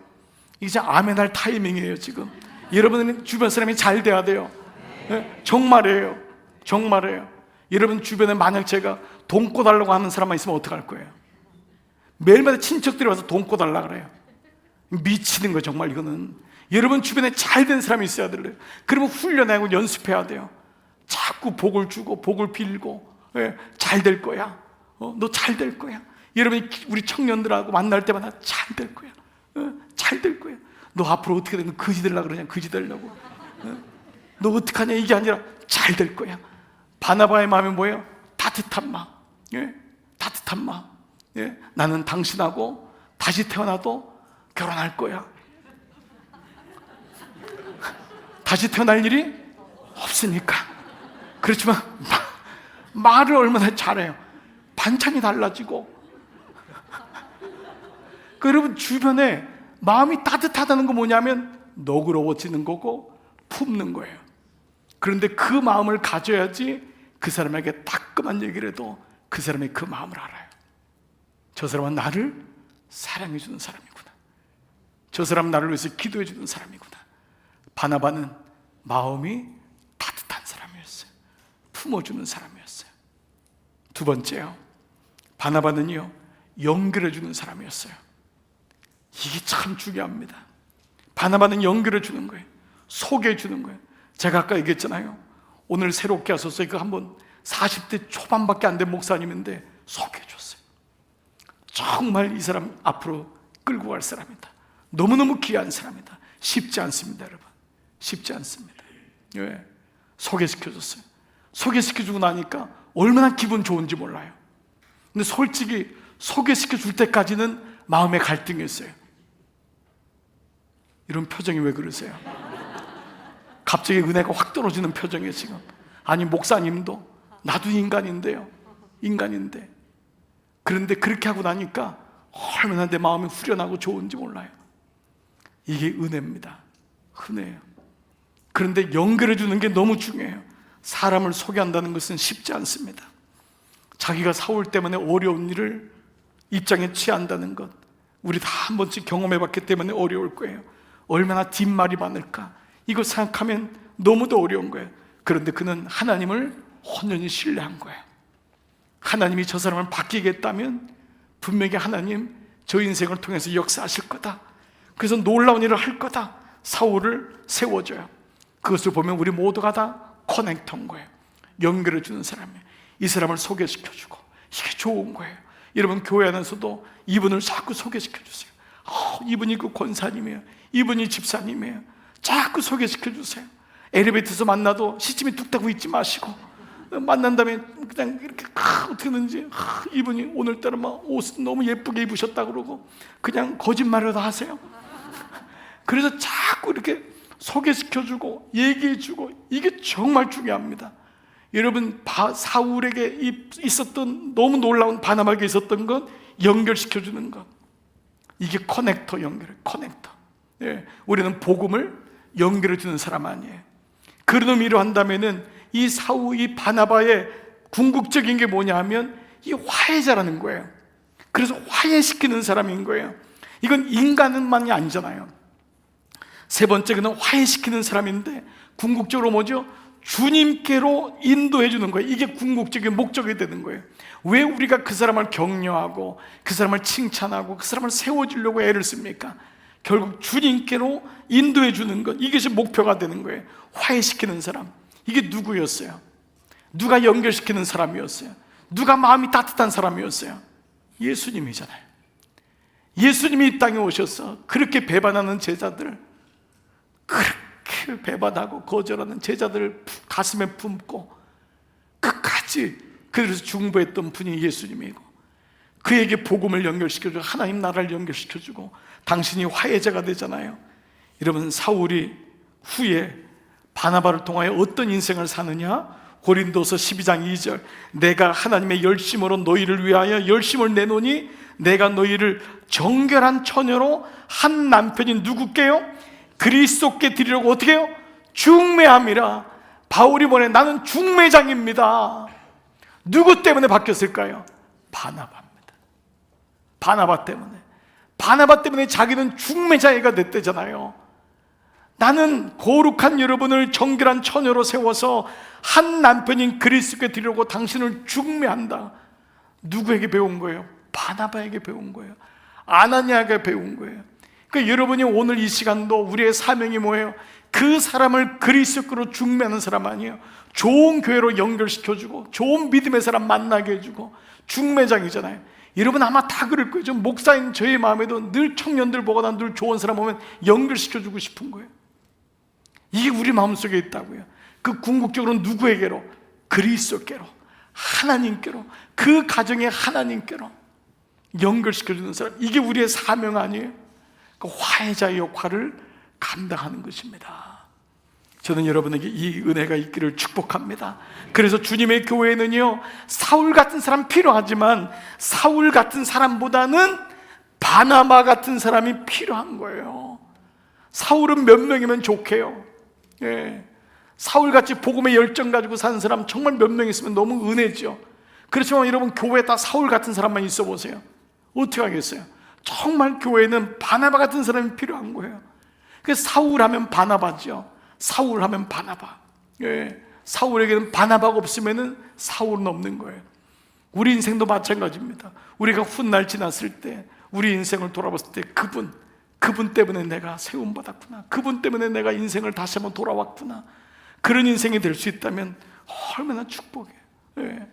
이제 아멘할 타이밍이에요. 지금 여러분 주변 사람이 잘 돼야 돼요. 네? 정말이에요. 정말이에요. 여러분 주변에 만약 제가 돈 꿔달라고 하는 사람만 있으면 어떡할 거예요? 매일마다 친척들이 와서 돈 꿔달라 그래요. 미치는 거예요. 정말 이거는. 여러분 주변에 잘 된 사람이 있어야 돼요. 그러면 훈련하고 연습해야 돼요. 자꾸 복을 주고 복을 빌고, 잘 될 거야. 너 잘 될 거야. 여러분이 우리 청년들하고 만날 때마다 잘 될 거야. 잘 될 거야. 너 앞으로 어떻게 되면 거지 되려고 그러냐. 거지 되려고. 너 어떡하냐 이게 아니라 잘 될 거야. 바나바의 마음이 뭐예요? 따뜻한 마음. 예? 따뜻한 마음. 예? 나는 당신하고 다시 태어나도 결혼할 거야. 다시 태어날 일이 없으니까. 그렇지만 말을 얼마나 잘해요. 반찬이 달라지고. 그 여러분 주변에 마음이 따뜻하다는 거 뭐냐면 너그러워지는 거고 품는 거예요. 그런데 그 마음을 가져야지 그 사람에게 따끔한 얘기를 해도 그 사람이 그 마음을 알아요. 저 사람은 나를 사랑해 주는 사람이구나. 저 사람은 나를 위해서 기도해 주는 사람이구나. 바나바는 마음이 따뜻한 사람이었어요. 품어주는 사람이었어요. 두 번째요, 바나바는요 연결해 주는 사람이었어요. 이게 참 중요합니다. 바나바는 연결해 주는 거예요. 소개해 주는 거예요. 제가 아까 얘기했잖아요. 오늘 새롭게 하셔서 이거 한번 40대 초반밖에 안 된 목사님인데 소개해 줬어요. 정말 이 사람 앞으로 끌고 갈 사람이다. 너무너무 귀한 사람이다. 쉽지 않습니다, 여러분. 쉽지 않습니다. 왜? 소개시켜줬어요. 소개시켜주고 나니까 얼마나 기분 좋은지 몰라요. 근데 솔직히 소개시켜줄 때까지는 마음에 갈등이었어요. 이런 표정이 왜 그러세요? 갑자기 은혜가 확 떨어지는 표정이에요 지금. 아니 목사님도 나도 인간인데요. 인간인데. 그런데 그렇게 하고 나니까 얼마나 내 마음이 후련하고 좋은지 몰라요. 이게 은혜입니다. 은혜예요. 그런데 연결해 주는 게 너무 중요해요. 사람을 소개한다는 것은 쉽지 않습니다. 자기가 사울 때문에 어려운 일을 입장에 취한다는 것, 우리 다 한 번씩 경험해 봤기 때문에 어려울 거예요. 얼마나 뒷말이 많을까, 이걸 생각하면 너무도 어려운 거예요. 그런데 그는 하나님을 온전히 신뢰한 거예요. 하나님이 저 사람을 바뀌겠다면 분명히 하나님 저 인생을 통해서 역사하실 거다. 그래서 놀라운 일을 할 거다. 사울을 세워줘요. 그것을 보면 우리 모두가 다 커넥터인 거예요. 연결해 주는 사람이에요. 이 사람을 소개시켜주고, 이게 좋은 거예요. 여러분 교회 안에서도 이분을 자꾸 소개시켜 주세요. 이분이 그 권사님이에요. 이분이 집사님이에요. 자꾸 소개시켜 주세요. 엘리베이터에서 만나도 시침이 뚝 따고 있지 마시고, 만난 다음에 그냥 이렇게 어떻게 하는지, 이분이 오늘따라 막 옷 너무 예쁘게 입으셨다 그러고 그냥 거짓말이라도 하세요. 그래서 자꾸 이렇게 소개시켜주고 얘기해주고, 이게 정말 중요합니다. 여러분 사울에게 있었던 너무 놀라운, 바나바에게 있었던 것, 연결시켜주는 것, 이게 커넥터 연결, 커넥터. 예, 우리는 복음을 연결해주는 사람 아니에요. 그런 의미로 한다면은 이 사울, 이 바나바의 궁극적인 게 뭐냐 하면 이 화해자라는 거예요. 그래서 화해시키는 사람인 거예요. 이건 인간만이 아니잖아요. 세 번째, 그는 화해시키는 사람인데 궁극적으로 뭐죠? 주님께로 인도해 주는 거예요. 이게 궁극적인 목적이 되는 거예요. 왜 우리가 그 사람을 격려하고 그 사람을 칭찬하고 그 사람을 세워주려고 애를 씁니까? 결국 주님께로 인도해 주는 것, 이것이 목표가 되는 거예요. 화해시키는 사람, 이게 누구였어요? 누가 연결시키는 사람이었어요? 누가 마음이 따뜻한 사람이었어요? 예수님이잖아요. 예수님이 이 땅에 오셔서 그렇게 배반하는 제자들, 그렇게 배반하고 거절하는 제자들을 가슴에 품고 끝까지 그래서 중보했던 분이 예수님이고, 그에게 복음을 연결시켜주고 하나님 나라를 연결시켜주고 당신이 화해자가 되잖아요. 여러분 사울이 후에 바나바를 통하여 어떤 인생을 사느냐? 고린도서 12장 2절, 내가 하나님의 열심으로 너희를 위하여 열심을 내노니 내가 너희를 정결한 처녀로 한 남편인 누구께요? 그리스도께 드리려고 어떻게 해요? 중매함이라. 바울이 뭐래? 나는 중매장입니다. 누구 때문에 바뀌었을까요? 바나바입니다. 바나바 때문에. 바나바 때문에 자기는 중매자애가 됐대잖아요. 나는 거룩한 여러분을 정결한 처녀로 세워서 한 남편인 그리스도께 드리려고 당신을 중매한다. 누구에게 배운 거예요? 바나바에게 배운 거예요. 아나니아에게 배운 거예요. 그러니까 여러분이 오늘 이 시간도 우리의 사명이 뭐예요? 그 사람을 그리스도로 중매하는 사람 아니에요. 좋은 교회로 연결시켜주고 좋은 믿음의 사람 만나게 해주고 중매장이잖아요. 여러분 아마 다 그럴 거예요. 좀 목사인 저의 마음에도 늘 청년들 보거나 늘 좋은 사람 보면 연결시켜주고 싶은 거예요. 이게 우리 마음속에 있다고요. 그 궁극적으로 누구에게로? 그리스도께로, 하나님께로, 그 가정의 하나님께로 연결시켜주는 사람, 이게 우리의 사명 아니에요? 그 화해자의 역할을 감당하는 것입니다. 저는 여러분에게 이 은혜가 있기를 축복합니다. 그래서 주님의 교회는요, 사울 같은 사람 필요하지만 사울 같은 사람보다는 바나바 같은 사람이 필요한 거예요. 사울은 몇 명이면 좋게요. 예. 사울같이 복음의 열정 가지고 사는 사람 정말 몇 명 있으면 너무 은혜죠. 그렇지만 여러분, 교회에 다 사울 같은 사람만 있어 보세요. 어떻게 하겠어요? 정말 교회는 바나바 같은 사람이 필요한 거예요. 그래서 사울 하면 바나바죠. 사울 하면 바나바. 예. 사울에게는 바나바가 없으면 사울은 없는 거예요. 우리 인생도 마찬가지입니다. 우리가 훗날 지났을 때, 우리 인생을 돌아봤을 때 그분 때문에 내가 세움받았구나, 그분 때문에 내가 인생을 다시 한번 돌아왔구나, 그런 인생이 될 수 있다면 얼마나 축복이에요. 예.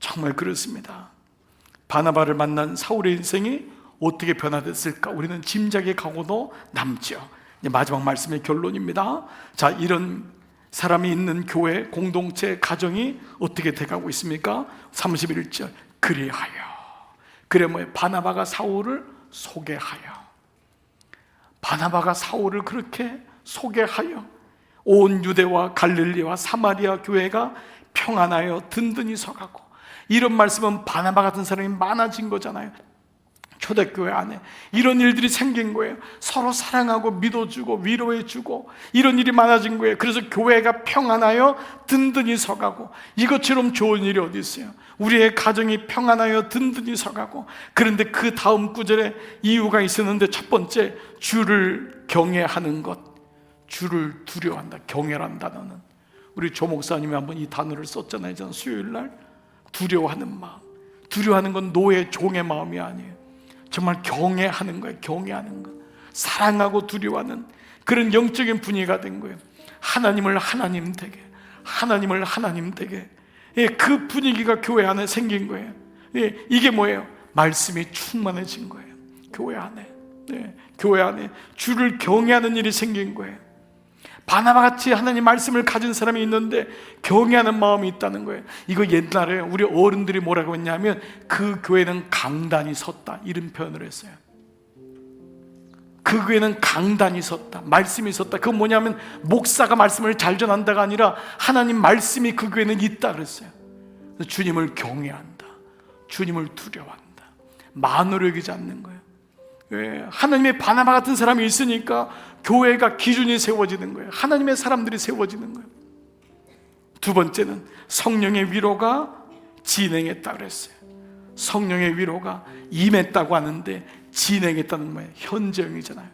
정말 그렇습니다. 바나바를 만난 사울의 인생이 어떻게 변화됐을까? 우리는 짐작에 가고도 남죠. 이제 마지막 말씀의 결론입니다. 자, 이런 사람이 있는 교회, 공동체, 가정이 어떻게 돼가고 있습니까? 31절, 그리하여. 그래 뭐예요? 바나바가 사울을 소개하여. 바나바가 사울을 그렇게 소개하여 온 유대와 갈릴리와 사마리아 교회가 평안하여 든든히 서가고. 이런 말씀은 바나바 같은 사람이 많아진 거잖아요. 초대교회 안에 이런 일들이 생긴 거예요. 서로 사랑하고 믿어주고 위로해주고 이런 일이 많아진 거예요. 그래서 교회가 평안하여 든든히 서가고. 이것처럼 좋은 일이 어디 있어요? 우리의 가정이 평안하여 든든히 서가고. 그런데 그 다음 구절에 이유가 있었는데, 첫 번째, 주를 경외하는 것. 주를 두려워한다. 경외란 단어는 우리 조 목사님이 한번 이 단어를 썼잖아요. 저는 수요일날. 두려워하는 마음. 두려워하는 건 노예, 종의 마음이 아니에요. 정말 경외하는 거예요. 경외하는 거. 사랑하고 두려워하는 그런 영적인 분위기가 된 거예요. 하나님을 하나님 되게, 하나님을 하나님 되게. 예, 그 분위기가 교회 안에 생긴 거예요. 예, 이게 뭐예요? 말씀이 충만해진 거예요. 교회 안에. 예, 교회 안에 주를 경외하는 일이 생긴 거예요. 바나바같이 하나님 말씀을 가진 사람이 있는데 경외하는 마음이 있다는 거예요. 이거 옛날에 우리 어른들이 뭐라고 했냐면, 그 교회는 강단이 섰다, 이런 표현을 했어요. 그 교회는 강단이 섰다, 말씀이 섰다. 그건 뭐냐면 목사가 말씀을 잘 전한다가 아니라 하나님 말씀이 그 교회는 있다 그랬어요. 주님을 경외한다, 주님을 두려워한다, 만으로 여기지 않는 거예요. 왜? 하나님의 바나바 같은 사람이 있으니까 교회가 기준이 세워지는 거예요. 하나님의 사람들이 세워지는 거예요. 두 번째는 성령의 위로가 진행했다 그랬어요. 성령의 위로가 임했다고 하는데 진행했다는 거예요. 현재형이잖아요.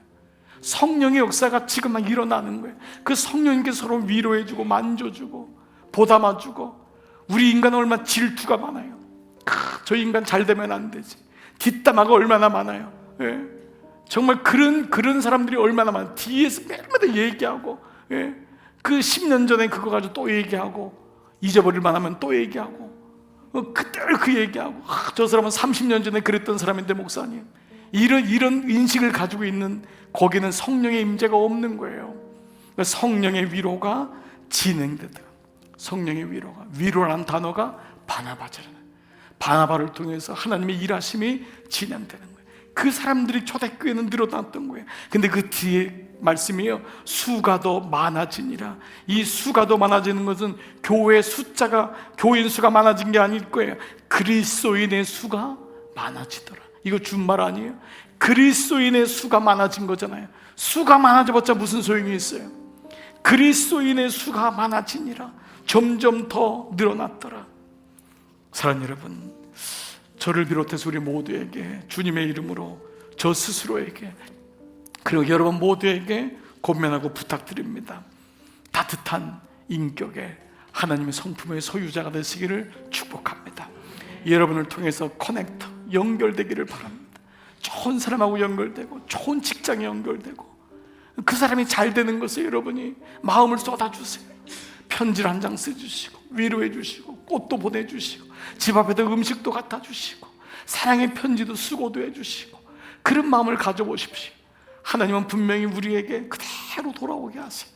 성령의 역사가 지금 막 일어나는 거예요. 그 성령님께서 서로 위로해주고 만져주고 보담아주고. 우리 인간은 얼마나 질투가 많아요. 저 인간 잘 되면 안 되지, 뒷담화가 얼마나 많아요. 예. 정말 그런 사람들이 얼마나 많아. 뒤에서 매일마다 얘기하고, 예. 그 10년 전에 그거 가지고 또 얘기하고, 잊어버릴 만하면 또 얘기하고, 그때 그 얘기하고, 저 사람은 30년 전에 그랬던 사람인데 목사님, 이런 인식을 가지고 있는, 거기는 성령의 임재가 없는 거예요. 성령의 위로가 진행되다. 성령의 위로가, 위로라는 단어가 바나바잖아요. 바나바를 통해서 하나님의 일하심이 진행되는 거예요. 그 사람들이 초대교회는 늘어났던 거예요. 근데 그 뒤에 말씀이요, 수가 더 많아지니라. 이 수가 더 많아지는 것은 교회 숫자가, 교인 수가 많아진 게 아닐 거예요. 그리스도인의 수가 많아지더라. 이거 준말 아니에요? 그리스도인의 수가 많아진 거잖아요. 수가 많아져봤자 무슨 소용이 있어요? 그리스도인의 수가 많아지니라. 점점 더 늘어났더라. 사랑하는 여러분, 저를 비롯해서 우리 모두에게 주님의 이름으로 저 스스로에게, 그리고 여러분 모두에게 권면하고 부탁드립니다. 따뜻한 인격의 하나님의 성품의 소유자가 되시기를 축복합니다. 여러분을 통해서 커넥터, 연결되기를 바랍니다. 좋은 사람하고 연결되고, 좋은 직장에 연결되고, 그 사람이 잘 되는 것에 여러분이 마음을 쏟아주세요. 편지를 한 장 써주시고, 위로해 주시고, 꽃도 보내주시고, 집 앞에다 음식도 갖다 주시고, 사랑의 편지도 수고도 해주시고, 그런 마음을 가져보십시오. 하나님은 분명히 우리에게 그대로 돌아오게 하세요.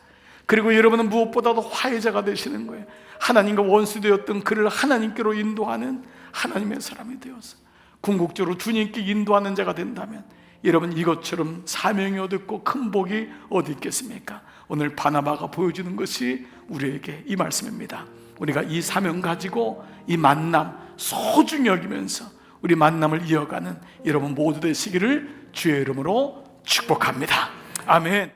그리고 여러분은 무엇보다도 화해자가 되시는 거예요. 하나님과 원수되었던 그를 하나님께로 인도하는 하나님의 사람이 되어서 궁극적으로 주님께 인도하는 자가 된다면 여러분, 이것처럼 사명이 어딨고 큰 복이 어디 있겠습니까? 오늘 바나바가 보여주는 것이 우리에게 이 말씀입니다. 우리가 이 사명 가지고 이 만남 소중히 여기면서 우리 만남을 이어가는 여러분 모두 되시기를 주의 이름으로 축복합니다. 아멘.